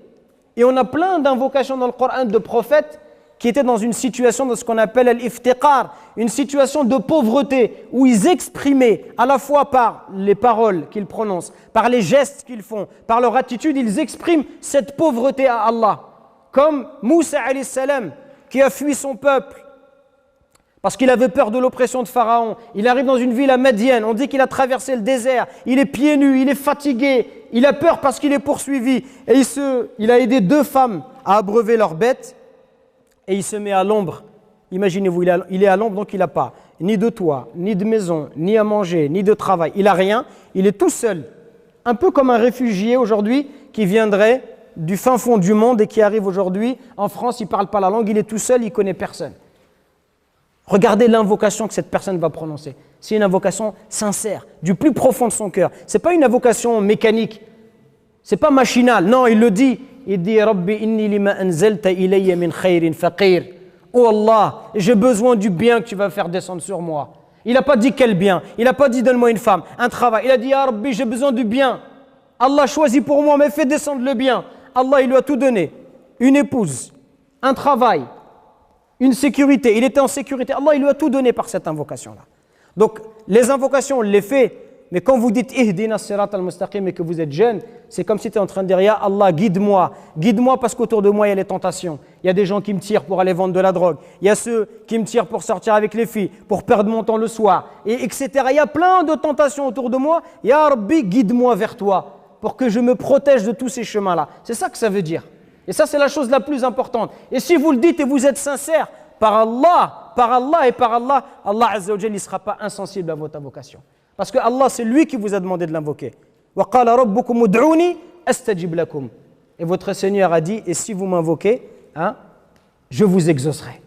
Et on a plein d'invocations dans le Coran de prophètes qui étaient dans une situation de ce qu'on appelle al-iftiqar, une situation de pauvreté, où ils exprimaient à la fois par les paroles qu'ils prononcent, par les gestes qu'ils font, par leur attitude, ils expriment cette pauvreté à Allah. Comme Moussa alayhi salam, qui a fui son peuple, parce qu'il avait peur de l'oppression de Pharaon. Il arrive dans une ville à Madian, on dit qu'il a traversé le désert, il est pieds nus, il est fatigué, il a peur parce qu'il est poursuivi. Et il a aidé 2 femmes à abreuver leurs bêtes, et il se met à l'ombre. Imaginez-vous, il est à l'ombre, donc il n'a pas ni de toit, ni de maison, ni à manger, ni de travail. Il n'a rien, il est tout seul. Un peu comme un réfugié aujourd'hui qui viendrait du fin fond du monde et qui arrive aujourd'hui en France, il ne parle pas la langue, il est tout seul, il ne connaît personne. Regardez l'invocation que cette personne va prononcer. C'est une invocation sincère, du plus profond de son cœur. Ce n'est pas une invocation mécanique, ce n'est pas machinal. Non, il le dit. Il dit Rabbi inni lima anzalta ilayya min khayrin faqir. Oh Allah, j'ai besoin du bien que tu vas faire descendre sur moi. Il n'a pas dit quel bien. Il n'a pas dit donne-moi une femme, un travail. Il a dit Ya Rabbi, j'ai besoin du bien. Allah choisit pour moi, mais fais descendre le bien. Allah, il lui a tout donné. Une épouse, un travail, une sécurité. Il était en sécurité. Allah, il lui a tout donné par cette invocation-là. Donc, les invocations, on les fait. Mais quand vous dites Ihdina sirat al-mustaqim et que vous êtes jeune, c'est comme si tu es en train de dire Ya Allah, guide-moi. Guide-moi parce qu'autour de moi, il y a les tentations. Il y a des gens qui me tirent pour aller vendre de la drogue. Il y a ceux qui me tirent pour sortir avec les filles, pour perdre mon temps le soir, etc. Il y a plein de tentations autour de moi. Ya Rabbi, guide-moi vers toi pour que je me protège de tous ces chemins-là. C'est ça que ça veut dire. Et ça, c'est la chose la plus importante. Et si vous le dites et vous êtes sincère, par Allah, Allah Azza wa Jalla ne sera pas insensible à votre invocation. Parce que Allah, c'est lui qui vous a demandé de l'invoquer. وَقَالَ رَبُّكُمُ ادْعُونِي أَسْتَجِبْ لَكُمْ. Et votre Seigneur a dit, et si vous m'invoquez, je vous exaucerai.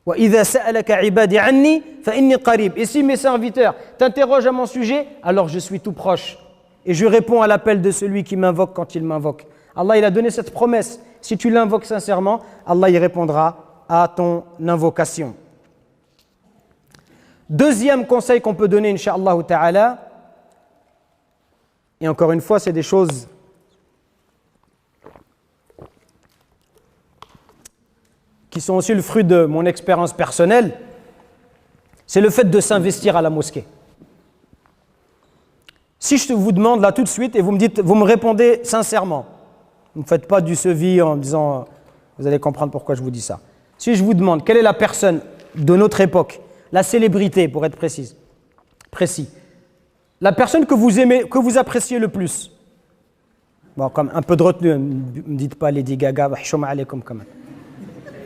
وَإِذَا سَأَلَكَ عِبَادِي عَنِّي فَإِنِّي قَرِيبٌ. Et si mes serviteurs t'interrogent à mon sujet, alors je suis tout proche. Et je réponds à l'appel de celui qui m'invoque quand il m'invoque. Allah, il a donné cette promesse. Si tu l'invoques sincèrement, Allah y répondra à ton invocation. Deuxième conseil qu'on peut donner, incha'Allah ta'ala, et encore une fois, c'est des choses qui sont aussi le fruit de mon expérience personnelle, c'est le fait de s'investir à la mosquée. Si je vous demande là tout de suite et vous me répondez sincèrement, vous ne faites pas du sevi en me disant, vous allez comprendre pourquoi je vous dis ça. Si je vous demande quelle est la personne de notre époque, la célébrité pour être précis, la personne que vous aimez, que vous appréciez le plus, bon, comme un peu de retenue, ne me dites pas Lady Gaga, alaykum quand même.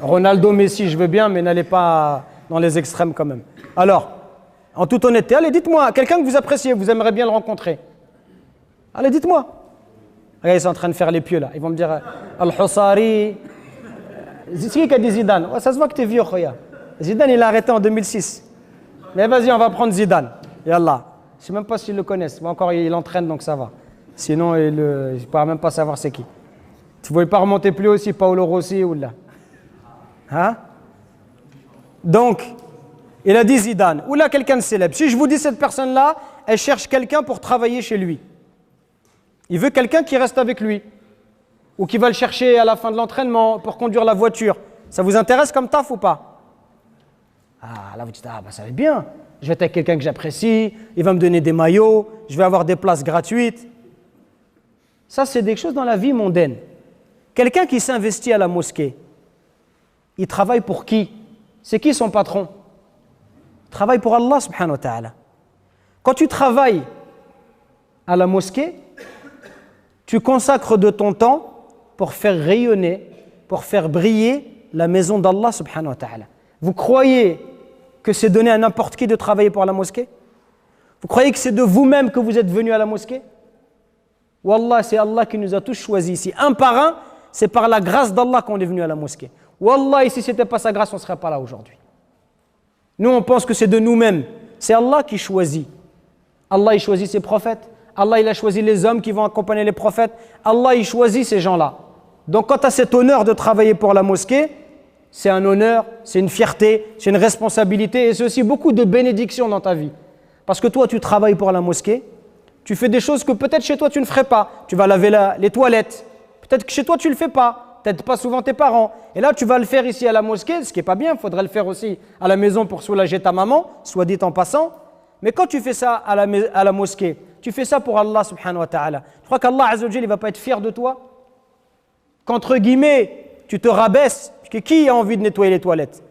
Ronaldo, Messi, je veux bien, mais n'allez pas dans les extrêmes quand même. Alors, en toute honnêteté, allez, dites-moi, quelqu'un que vous appréciez, vous aimeriez bien le rencontrer. Allez, dites-moi. Regarde, ils sont en train de faire les pieux là. Ils vont me dire Al-Hussari. C'est qui a dit Zidane? Ouais, ça se voit que tu es vieux, Khoya. Zidane, il a arrêté en 2006. Mais vas-y, on va prendre Zidane. Yallah. Je ne sais même pas s'ils le connaissent. Mais encore, il entraîne, donc ça va. Sinon, je ne pourrais même pas savoir c'est qui. Tu ne voulais pas remonter plus haut aussi, Paolo Rossi ou là. Hein? Donc, Il a dit Zidane, ou là quelqu'un de célèbre. Si je vous dis cette personne-là, elle cherche quelqu'un pour travailler chez lui. Il veut quelqu'un qui reste avec lui. Ou qui va le chercher à la fin de l'entraînement pour conduire la voiture. Ça vous intéresse comme taf ou pas? Ah, là vous dites, ah bah ça va être bien. Je vais être avec quelqu'un que j'apprécie, il va me donner des maillots, je vais avoir des places gratuites. Ça, c'est des choses dans la vie mondaine. Quelqu'un qui s'investit à la mosquée, il travaille pour qui? C'est qui son patron? Il travaille pour Allah subhanahu wa ta'ala. Quand tu travailles à la mosquée, tu consacres de ton temps pour faire rayonner, pour faire briller la maison d'Allah subhanahu wa ta'ala. Vous croyez que c'est donné à n'importe qui de travailler pour la mosquée? Vous croyez que c'est de vous-même que vous êtes venu à la mosquée? Wallah, c'est Allah qui nous a tous choisis ici. Un par un, c'est par la grâce d'Allah qu'on est venu à la mosquée. Wallah, si ce n'était pas sa grâce, on ne serait pas là aujourd'hui. Nous, on pense que c'est de nous-mêmes. C'est Allah qui choisit. Allah, il choisit ses prophètes. Allah, il a choisi les hommes qui vont accompagner les prophètes. Allah, il choisit ces gens-là. Donc, quand tu as cet honneur de travailler pour la mosquée, c'est un honneur, c'est une fierté, c'est une responsabilité et c'est aussi beaucoup de bénédictions dans ta vie. Parce que toi, tu travailles pour la mosquée, tu fais des choses que peut-être chez toi, tu ne ferais pas. Tu vas laver les toilettes. Peut-être que chez toi, tu ne le fais pas. Peut-être pas souvent tes parents. Et là, tu vas le faire ici à la mosquée, ce qui n'est pas bien. Il faudrait le faire aussi à la maison pour soulager ta maman, soit dit en passant. Mais quand tu fais ça à la mosquée, tu fais ça pour Allah subhanahu wa ta'ala. Je crois qu'Allah azza wa jalla, il ne va pas être fier de toi. Qu'entre guillemets, tu te rabaisses. Parce que qui a envie de nettoyer les toilettes?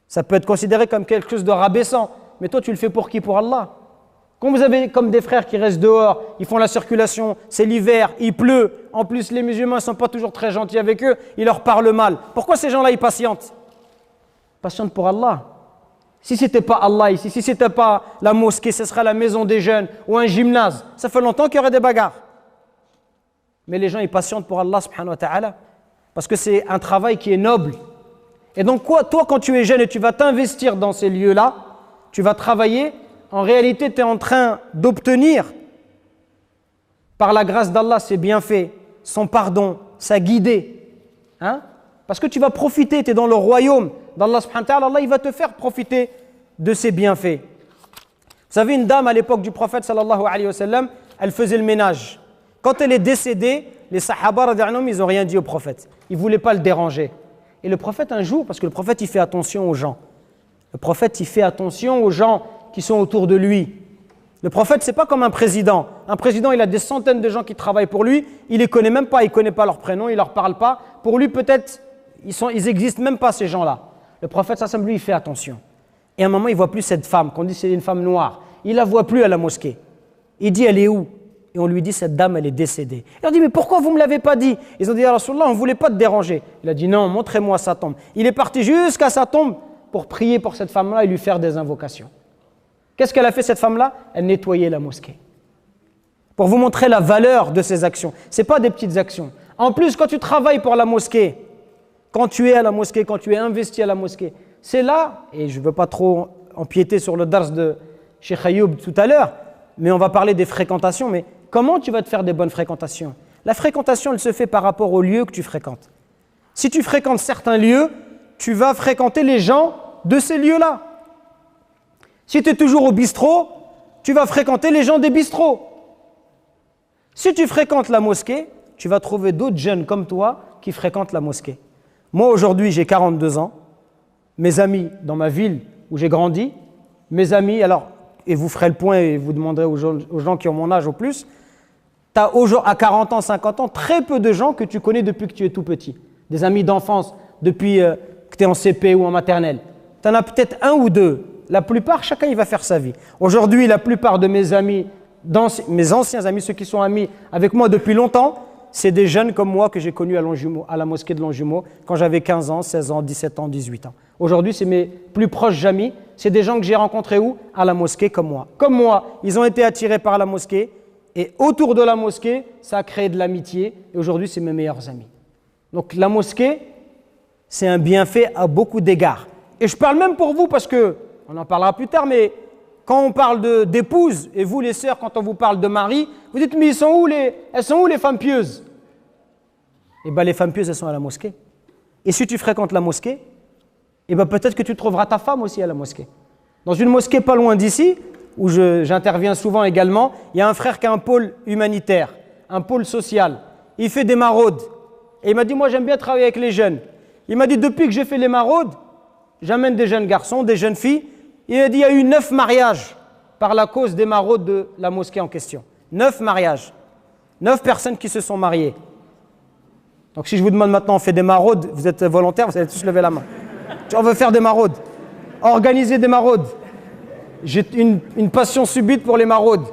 Ça peut être considéré comme quelque chose de rabaissant. Mais toi, tu le fais pour qui? Pour Allah. Quand vous avez comme des frères qui restent dehors, ils font la circulation, c'est l'hiver, il pleut. En plus, les musulmans ne sont pas toujours très gentils avec eux, ils leur parlent mal. Pourquoi ces gens-là, ils patientent? Patientent pour Allah. Si ce n'était pas Allah ici, si ce n'était pas la mosquée, ce serait la maison des jeunes ou un gymnase. Ça fait longtemps qu'il y aurait des bagarres. Mais les gens, ils patientent pour Allah subhanahu wa ta'ala. Parce que c'est un travail qui est noble. Et donc, toi, quand tu es jeune et tu vas t'investir dans ces lieux-là, tu vas travailler, en réalité, tu es en train d'obtenir, par la grâce d'Allah, ses bienfaits, son pardon, sa guidée. Hein? Parce que tu vas profiter, tu es dans le royaume d'Allah subhanahu wa ta'ala, Allah il va te faire profiter de ses bienfaits. Vous savez, une dame à l'époque du prophète sallallahu alayhi wa sallam, elle faisait le ménage. Quand elle est décédée, les sahaba radhiyallahu anhum, ils n'ont rien dit au prophète. Ils ne voulaient pas le déranger. Et le prophète un jour, parce que le prophète il fait attention aux gens. Le prophète il fait attention aux gens qui sont autour de lui. Le prophète, c'est pas comme un président. Un président, il a des centaines de gens qui travaillent pour lui. Il les connaît même pas, il connaît pas leur prénom, il leur parle pas. Pour lui, peut-être, ils existent même pas ces gens-là. Le prophète, ça lui, il fait attention. Et à un moment, il voit plus cette femme, qu'on dit c'est une femme noire. Il la voit plus à la mosquée. Il dit, elle est où? Et on lui dit, cette dame, elle est décédée. Il leur dit, mais pourquoi vous me l'avez pas dit? Ils ont dit, ya Rasulallah, on voulait pas te déranger. Il a dit, non, montrez-moi sa tombe. Il est parti jusqu'à sa tombe pour prier pour cette femme-là et lui faire des invocations. Qu'est-ce qu'elle a fait cette femme-là? Elle nettoyait la mosquée. Pour vous montrer la valeur de ces actions. Ce n'est pas des petites actions. En plus, quand tu travailles pour la mosquée, quand tu es à la mosquée, quand tu es investi à la mosquée, c'est là, et je ne veux pas trop empiéter sur le dars de Cheikh Ayoub tout à l'heure, mais on va parler des fréquentations. Mais comment tu vas te faire des bonnes fréquentations? La fréquentation, elle se fait par rapport aux lieux que tu fréquentes. Si tu fréquentes certains lieux, tu vas fréquenter les gens de ces lieux-là. Si tu es toujours au bistrot, tu vas fréquenter les gens des bistrots. Si tu fréquentes la mosquée, tu vas trouver d'autres jeunes comme toi qui fréquentent la mosquée. Moi, aujourd'hui, j'ai 42 ans. Mes amis dans ma ville où j'ai grandi, mes amis, alors, et vous ferez le point et vous demanderez aux gens qui ont mon âge au plus, tu as à 40 ans, 50 ans, très peu de gens que tu connais depuis que tu es tout petit. Des amis d'enfance depuis que tu es en CP ou en maternelle. Tu en as peut-être un ou deux. La plupart, chacun il va faire sa vie. Aujourd'hui, la plupart de mes amis, mes anciens amis, ceux qui sont amis avec moi depuis longtemps, c'est des jeunes comme moi que j'ai connus à la mosquée de Longjumeau quand j'avais 15 ans, 16 ans, 17 ans, 18 ans. Aujourd'hui, c'est mes plus proches amis. C'est des gens que j'ai rencontrés où? À la mosquée comme moi. Comme moi, ils ont été attirés par la mosquée et autour de la mosquée, ça a créé de l'amitié et aujourd'hui, c'est mes meilleurs amis. Donc la mosquée, c'est un bienfait à beaucoup d'égards. Et je parle même pour vous parce que on en parlera plus tard, mais quand on parle d'épouse, et vous les sœurs, quand on vous parle de mari, vous dites, mais elles sont où les femmes pieuses? Eh bien, les femmes pieuses, elles sont à la mosquée. Et si tu fréquentes la mosquée, eh bien, peut-être que tu trouveras ta femme aussi à la mosquée. Dans une mosquée pas loin d'ici, où j'interviens souvent également, il y a un frère qui a un pôle humanitaire, un pôle social. Il fait des maraudes. Et il m'a dit, moi j'aime bien travailler avec les jeunes. Il m'a dit, depuis que j'ai fait les maraudes, j'amène des jeunes garçons, des jeunes filles. Il m'a dit, il y a eu 9 mariages par la cause des maraudes de la mosquée en question. 9 mariages. 9 personnes qui se sont mariées. Donc si je vous demande maintenant, on fait des maraudes, vous êtes volontaires, vous allez tous lever la main. On veut faire des maraudes, organiser des maraudes. J'ai une passion subite pour les maraudes.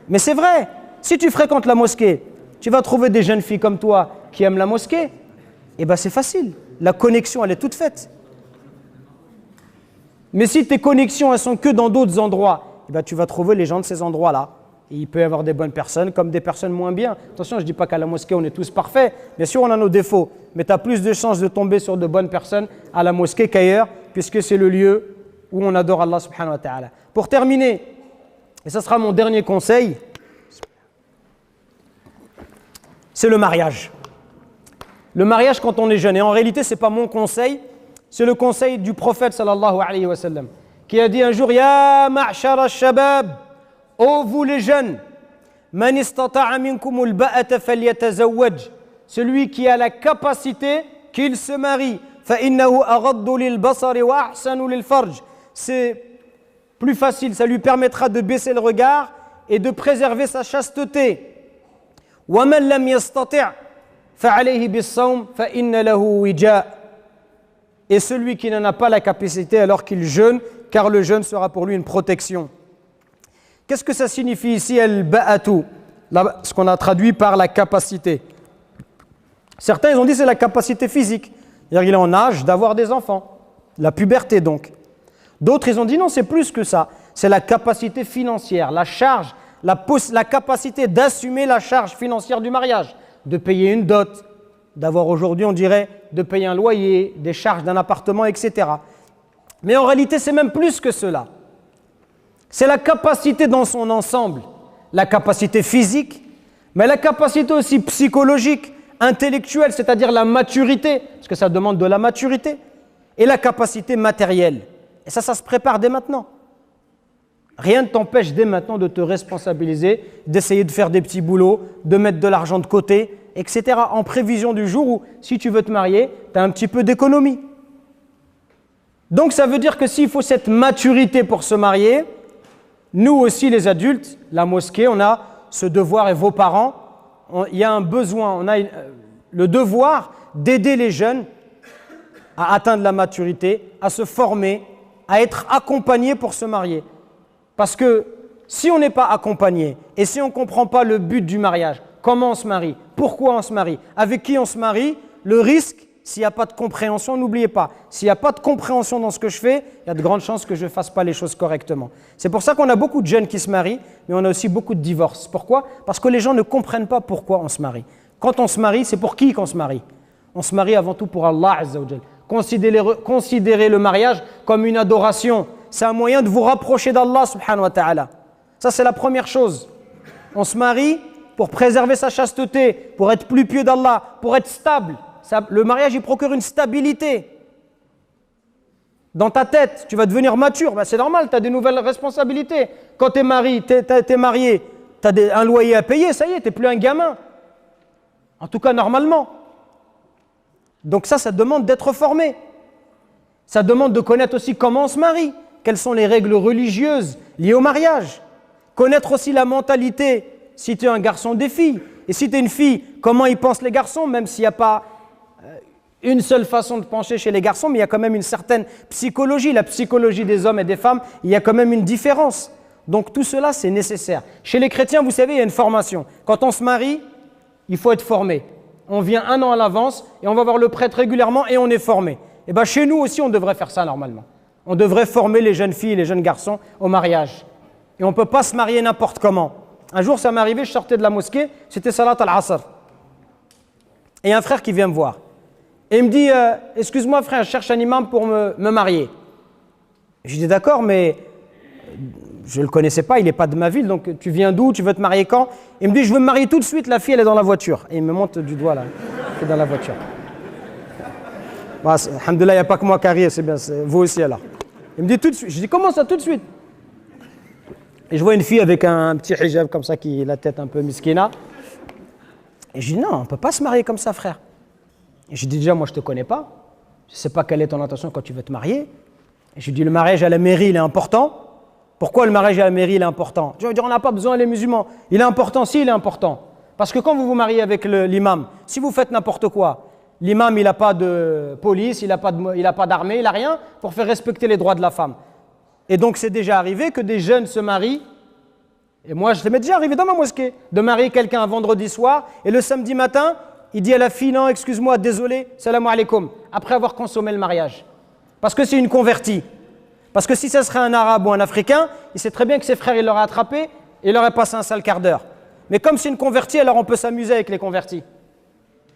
Mais c'est vrai, si tu fréquentes la mosquée, tu vas trouver des jeunes filles comme toi qui aiment la mosquée, et bien c'est facile, la connexion elle est toute faite. Mais si tes connexions elles sont que dans d'autres endroits, eh ben, tu vas trouver les gens de ces endroits-là. Et il peut y avoir des bonnes personnes comme des personnes moins bien. Attention, je ne dis pas qu'à la mosquée on est tous parfaits, bien sûr on a nos défauts, mais tu as plus de chances de tomber sur de bonnes personnes à la mosquée qu'ailleurs, puisque c'est le lieu où on adore Allah subhanahu wa ta'ala. Pour terminer, et ce sera mon dernier conseil, c'est le mariage. Le mariage quand on est jeune. Et en réalité, ce n'est pas mon conseil, c'est le conseil du prophète sallallahu alayhi wa sallam, qui a dit un jour, Ya ma'shar al-shabab, ô vous les jeunes, man istata'a minkumul ba'ata falyatazawwaj, celui qui a la capacité qu'il se marie, fa innahu aghaddu lil basari wa ahsanu lil farj. C'est plus facile, ça lui permettra de baisser le regard et de préserver sa chasteté. وَمَنْ لَمْ يَسْتَطِعْ فَعَلَيْهِ بِالصَّوْمِ فَإِنَّ لَهُ وِجَاء. Et celui qui n'en a pas la capacité alors qu'il jeûne, car le jeûne sera pour lui une protection. Qu'est-ce que ça signifie ici, al-ba'atu, ce qu'on a traduit par la capacité? Certains ils ont dit c'est la capacité physique, c'est-à-dire qu'il est en âge d'avoir des enfants, la puberté donc. D'autres ils ont dit non, c'est plus que ça, c'est la capacité financière, la charge, la capacité d'assumer la charge financière du mariage, de payer une dot, d'avoir aujourd'hui on dirait de payer un loyer, des charges d'un appartement, etc. Mais en réalité c'est même plus que cela. C'est la capacité dans son ensemble, la capacité physique, mais la capacité aussi psychologique, intellectuelle, c'est-à-dire la maturité, parce que ça demande de la maturité, et la capacité matérielle. Et ça se prépare dès maintenant. Rien ne t'empêche dès maintenant de te responsabiliser, d'essayer de faire des petits boulots, de mettre de l'argent de côté, etc. en prévision du jour où, si tu veux te marier, tu as un petit peu d'économie. Donc ça veut dire que s'il faut cette maturité pour se marier, nous aussi les adultes, la mosquée, on a ce devoir, et vos parents, il y a un besoin, on a le devoir d'aider les jeunes à atteindre la maturité, à se former, à être accompagnés pour se marier. Parce que si on n'est pas accompagné et si on ne comprend pas le but du mariage, comment on se marie, pourquoi on se marie, avec qui on se marie, le risque, s'il n'y a pas de compréhension, n'oubliez pas, s'il n'y a pas de compréhension dans ce que je fais, il y a de grandes chances que je ne fasse pas les choses correctement. C'est pour ça qu'on a beaucoup de jeunes qui se marient, mais on a aussi beaucoup de divorces. Pourquoi? Parce que les gens ne comprennent pas pourquoi on se marie. Quand on se marie, c'est pour qui qu'on se marie? On se marie avant tout pour Allah Azza wa Jal. Considérez le mariage comme une adoration. C'est un moyen de vous rapprocher d'Allah subhanahu wa ta'ala. Ça, c'est la première chose. On se marie pour préserver sa chasteté, pour être plus pieux d'Allah, pour être stable. Le mariage, il procure une stabilité. Dans ta tête, tu vas devenir mature. Ben, c'est normal, tu as des nouvelles responsabilités. Quand tu es marié, tu as un loyer à payer, ça y est, tu n'es plus un gamin. En tout cas, normalement. Donc ça demande d'être formé. Ça demande de connaître aussi comment on se marie. Quelles sont les règles religieuses liées au mariage. Connaître aussi la mentalité, si tu es un garçon, des filles. Et si tu es une fille, comment ils pensent les garçons, même s'il n'y a pas une seule façon de pencher chez les garçons, mais il y a quand même une certaine psychologie. La psychologie des hommes et des femmes, il y a quand même une différence. Donc tout cela, c'est nécessaire. Chez les chrétiens, vous savez, il y a une formation. Quand on se marie, il faut être formé. On vient 1 an à l'avance et on va voir le prêtre régulièrement et on est formé. Et bien chez nous aussi, on devrait faire ça normalement. On devrait former les jeunes filles et les jeunes garçons au mariage. Et on ne peut pas se marier n'importe comment. Un jour, ça m'est arrivé, je sortais de la mosquée, c'était Salat al-Asr. Et un frère qui vient me voir. Et il me dit, excuse-moi frère, je cherche un imam pour me marier. Je dis d'accord, mais je ne le connaissais pas, il n'est pas de ma ville, donc tu viens d'où, tu veux te marier quand? Il me dit, je veux me marier tout de suite, la fille elle est dans la voiture. Et il me montre du doigt là, elle est dans la voiture. Bon, alhamdoulilah, il n'y a pas que moi qui arrive, c'est bien, vous aussi alors. Il me dit tout de suite. Je dis comment ça tout de suite? Et je vois une fille avec un petit hijab comme ça, qui a la tête un peu miskina. Et je dis non, on ne peut pas se marier comme ça, frère. Et je dis déjà, moi je ne te connais pas. Je ne sais pas quelle est ton intention quand tu veux te marier. Et je lui dis le mariage à la mairie, il est important. Pourquoi le mariage à la mairie, il est important? Je veux dire, on n'a pas besoin les musulmans. Il est important, si, il est important. Parce que quand vous vous mariez avec l'imam, si vous faites n'importe quoi, l'imam, il n'a pas de police, il n'a pas d'armée, il n'a rien pour faire respecter les droits de la femme. Et donc, c'est déjà arrivé que des jeunes se marient. Et moi, ça m'est déjà arrivé dans ma mosquée de marier quelqu'un un vendredi soir. Et le samedi matin, il dit à la fille, non, excuse-moi, désolé, salam alaikum, après avoir consommé le mariage. Parce que c'est une convertie. Parce que si ça serait un arabe ou un africain, il sait très bien que ses frères, il l'auraient attrapé et il aurait passé un sale quart d'heure. Mais comme c'est une convertie, alors on peut s'amuser avec les convertis.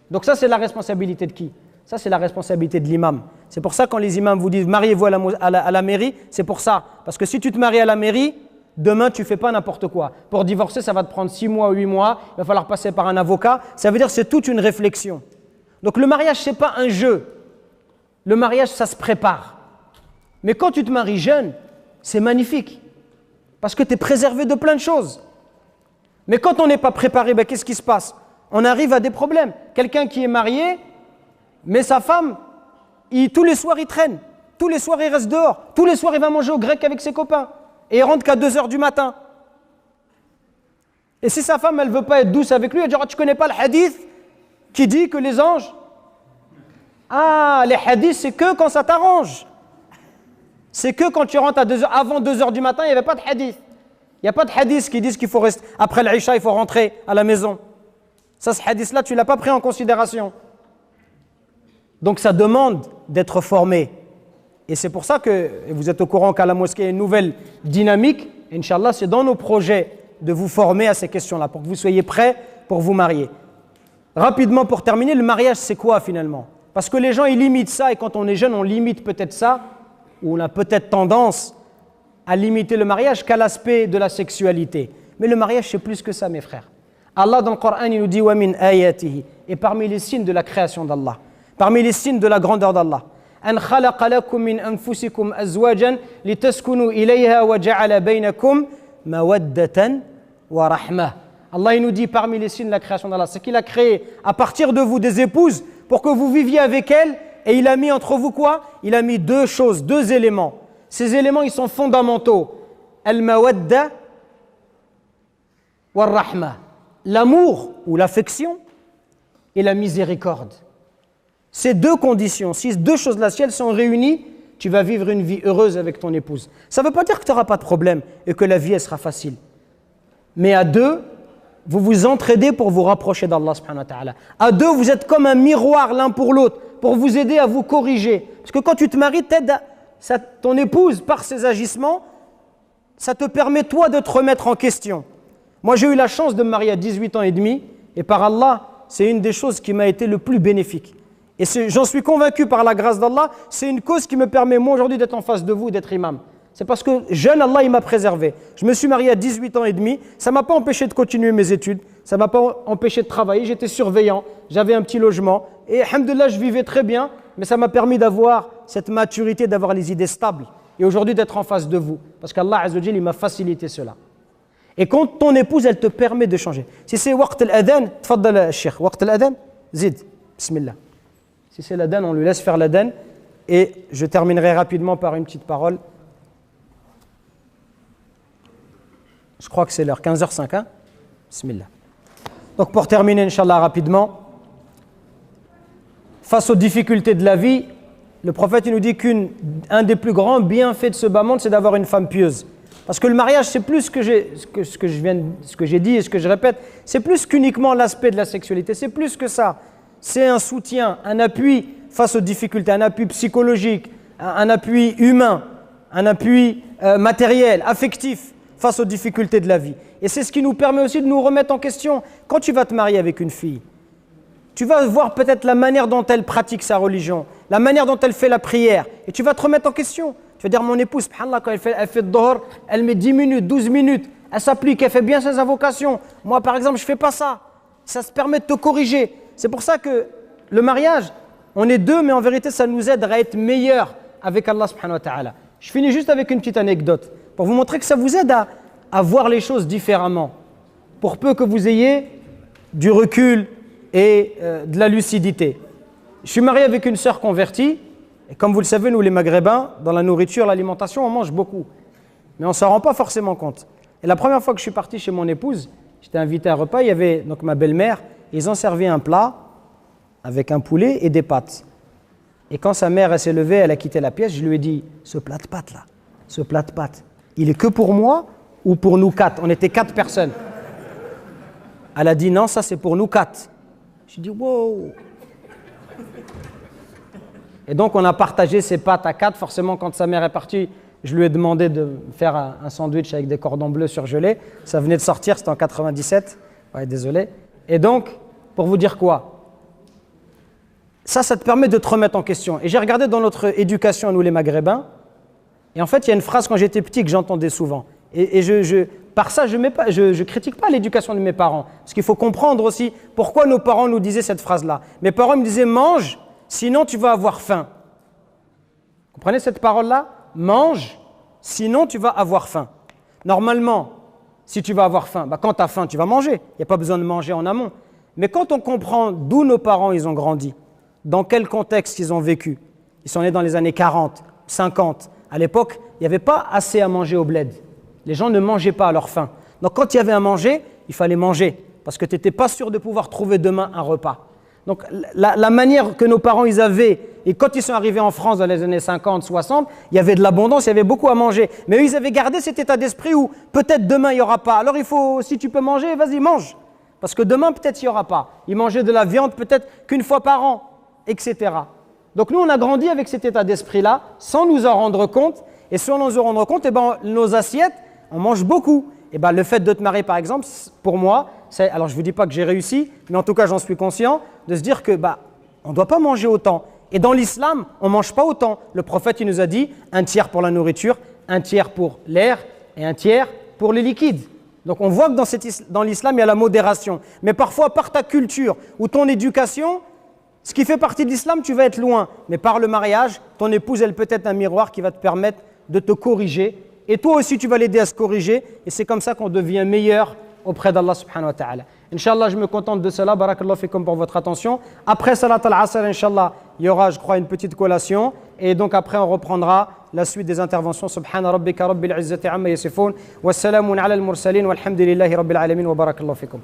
Donc ça, c'est la responsabilité de qui? Ça, c'est la responsabilité de l'imam. C'est pour ça quand les imams vous disent mariez-vous à la mairie, c'est pour ça. Parce que si tu te maries à la mairie, demain tu ne fais pas n'importe quoi. Pour divorcer, ça va te prendre 6 mois ou 8 mois, il va falloir passer par un avocat. Ça veut dire que c'est toute une réflexion. Donc le mariage, ce n'est pas un jeu. Le mariage, ça se prépare. Mais quand tu te maries jeune, c'est magnifique. Parce que tu es préservé de plein de choses. Mais quand on n'est pas préparé, ben, qu'est-ce qui se passe? On arrive à des problèmes. Quelqu'un qui est marié, mais sa femme, tous les soirs il traîne. Tous les soirs il reste dehors. Tous les soirs il va manger au grec avec ses copains. Et il rentre qu'à 2 h du matin. Et si sa femme, elle ne veut pas être douce avec lui, elle dira, tu ne connais pas le hadith qui dit que les anges... Ah, les hadiths, c'est que quand ça t'arrange. C'est que quand tu rentres avant 2 h du matin, il n'y avait pas de hadith. Il n'y a pas de hadith qui disent qu'il faut rester... Après l'Isha, il faut rentrer à la maison. Ça, ce hadith-là, tu ne l'as pas pris en considération. Donc ça demande d'être formé. Et c'est pour ça que vous êtes au courant qu'à la mosquée, il y a une nouvelle dynamique. Inch'Allah, c'est dans nos projets de vous former à ces questions-là, pour que vous soyez prêts pour vous marier. Rapidement, pour terminer, le mariage, c'est quoi finalement? Parce que les gens, ils limitent ça, et quand on est jeune, on limite peut-être ça, ou on a peut-être tendance à limiter le mariage qu'à l'aspect de la sexualité. Mais le mariage, c'est plus que ça, mes frères. Allah, dans le Coran, il nous dit « Wa min ayatihi » et parmi les signes de la création d'Allah, parmi les signes de la grandeur d'Allah, أن خلق لكم من أنفسكم أزواجا لتسكنوا إليها وجعل بينكم مودة ورحمة. Allah il nous dit parmi les signes de la création d'Allah, c'est qu'il a créé à partir de vous des épouses pour que vous viviez avec elles, et il a mis entre vous quoi? Il a mis 2 choses, 2 éléments. Ces éléments ils sont fondamentaux. Al-mawadda war-rahma. L'amour ou l'affection et la miséricorde. Ces 2 conditions, si 2 choses-là, si elles sont réunies, tu vas vivre une vie heureuse avec ton épouse. Ça ne veut pas dire que tu n'auras pas de problème et que la vie elle sera facile. Mais à 2, vous vous entraidez pour vous rapprocher d'Allah subhanahu wa ta'ala. À 2, vous êtes comme un miroir l'un pour l'autre, pour vous aider à vous corriger. Parce que quand tu te maries, ton épouse, par ses agissements, ça te permet toi de te remettre en question. Moi, j'ai eu la chance de me marier à 18 ans et demi, et par Allah, c'est une des choses qui m'a été le plus bénéfique. Et j'en suis convaincu par la grâce d'Allah, c'est une cause qui me permet moi aujourd'hui d'être en face de vous, d'être imam. C'est parce que jeune, Allah il m'a préservé. Je me suis marié à 18 ans et demi, ça ne m'a pas empêché de continuer mes études, ça ne m'a pas empêché de travailler, j'étais surveillant, j'avais un petit logement, et alhamdoulilah, je vivais très bien, mais ça m'a permis d'avoir cette maturité, d'avoir les idées stables, et aujourd'hui d'être en face de vous, parce qu'Allah Azza wa Jalla, il m'a facilité cela. Et quand ton épouse, elle te permet de changer. Si c'est waqt al-adhan, tfaddal Cheikh, waqt al-adhan, zid, bismillah. Si c'est l'adhan, on lui laisse faire l'adhan. Et je terminerai rapidement par une petite parole. Je crois que c'est l'heure, 15h05. Hein? Bismillah. Donc pour terminer, Inch'Allah, rapidement, face aux difficultés de la vie, le prophète il nous dit qu'un des plus grands bienfaits de ce bas monde, c'est d'avoir une femme pieuse. Parce que le mariage, c'est plus ce que j'ai dit et ce que je répète, c'est plus qu'uniquement l'aspect de la sexualité, c'est plus que ça. C'est un soutien, un appui face aux difficultés, un appui psychologique, un appui humain, un appui matériel, affectif face aux difficultés de la vie. Et c'est ce qui nous permet aussi de nous remettre en question. Quand tu vas te marier avec une fille, tu vas voir peut-être la manière dont elle pratique sa religion, la manière dont elle fait la prière, et tu vas te remettre en question. Tu vas dire, mon épouse, subhanallah, quand elle fait le dohor, elle met 10 minutes, 12 minutes, elle s'applique, elle fait bien ses invocations. Moi, par exemple, je ne fais pas ça. Ça se permet de te corriger. C'est pour ça que le mariage, on est 2, mais en vérité, ça nous aide à être meilleurs avec Allah subhanahu wa ta'ala. Je finis juste avec une petite anecdote pour vous montrer que ça vous aide à voir les choses différemment. Pour peu que vous ayez du recul et de la lucidité. Je suis marié avec une sœur convertie. Et comme vous le savez, nous les Maghrébins, dans la nourriture, l'alimentation, on mange beaucoup. Mais on ne s'en rend pas forcément compte. Et la première fois que je suis parti chez mon épouse, j'étais invité à un repas, il y avait donc ma belle-mère, ils ont servi un plat avec un poulet et des pâtes. Et quand sa mère elle s'est levée, elle a quitté la pièce, je lui ai dit, ce plat de pâtes là, ce plat de pâtes, il est que pour moi ou pour nous 4? On était 4 personnes. Elle a dit, non, ça c'est pour nous 4. J'ai dit, wow. Et donc on a partagé ces pâtes à 4. Forcément, quand sa mère est partie, je lui ai demandé de faire un sandwich avec des cordons bleus surgelés. Ça venait de sortir, c'était en 97. Ouais, désolé. Et donc, pour vous dire quoi? Ça te permet de te remettre en question. Et j'ai regardé dans notre éducation, nous les Maghrébins, et en fait, il y a une phrase quand j'étais petit que j'entendais souvent. Et par ça, je ne critique pas l'éducation de mes parents. Parce qu'il faut comprendre aussi pourquoi nos parents nous disaient cette phrase-là. Mes parents me disaient, mange, sinon tu vas avoir faim. Vous comprenez cette parole-là? Mange, sinon tu vas avoir faim. Normalement, si tu vas avoir faim, quand tu as faim, tu vas manger. Il n'y a pas besoin de manger en amont. Mais quand on comprend d'où nos parents ils ont grandi, dans quel contexte ils ont vécu, ils sont nés dans les années 40, 50. À l'époque, il n'y avait pas assez à manger au bled. Les gens ne mangeaient pas à leur faim. Donc quand il y avait à manger, il fallait manger. Parce que tu n'étais pas sûr de pouvoir trouver demain un repas. Donc la manière que nos parents ils avaient, et quand ils sont arrivés en France dans les années 50, 60, il y avait de l'abondance, il y avait beaucoup à manger. Mais eux, ils avaient gardé cet état d'esprit où peut-être demain il n'y aura pas. Alors il faut, si tu peux manger, vas-y, mange. Parce que demain peut-être il n'y aura pas. Ils mangeaient de la viande peut-être qu'une fois par an, etc. Donc nous, on a grandi avec cet état d'esprit-là, sans nous en rendre compte. Et sans nous en rendre compte, nos assiettes, on mange beaucoup. Et le fait de te marier, par exemple, pour moi, alors je ne vous dis pas que j'ai réussi, mais en tout cas, j'en suis conscient, de se dire que on ne doit pas manger autant. Et dans l'islam, on ne mange pas autant. Le prophète, il nous a dit 1/3 pour la nourriture, 1/3 pour l'air et 1/3 pour les liquides. Donc on voit que dans l'islam, il y a la modération. Mais parfois, par ta culture ou ton éducation, ce qui fait partie de l'islam, tu vas être loin. Mais par le mariage, ton épouse, elle peut être un miroir qui va te permettre de te corriger. Et toi aussi, tu vas l'aider à se corriger. Et c'est comme ça qu'on devient meilleur auprès d'Allah subhanahu wa ta'ala. Inch'Allah, je me contente de cela. Barakallahu fikum pour votre attention. Après Salat al-Asr, Inch'Allah, il y aura, je crois, une petite collation. Et donc après, on reprendra la suite des interventions. Subhana rabbika rabbil izzati amma yasifun. Wassalamun ala al-mursalin. Walhamdulillahi rabbil alamin. Wa barakallahu fikum.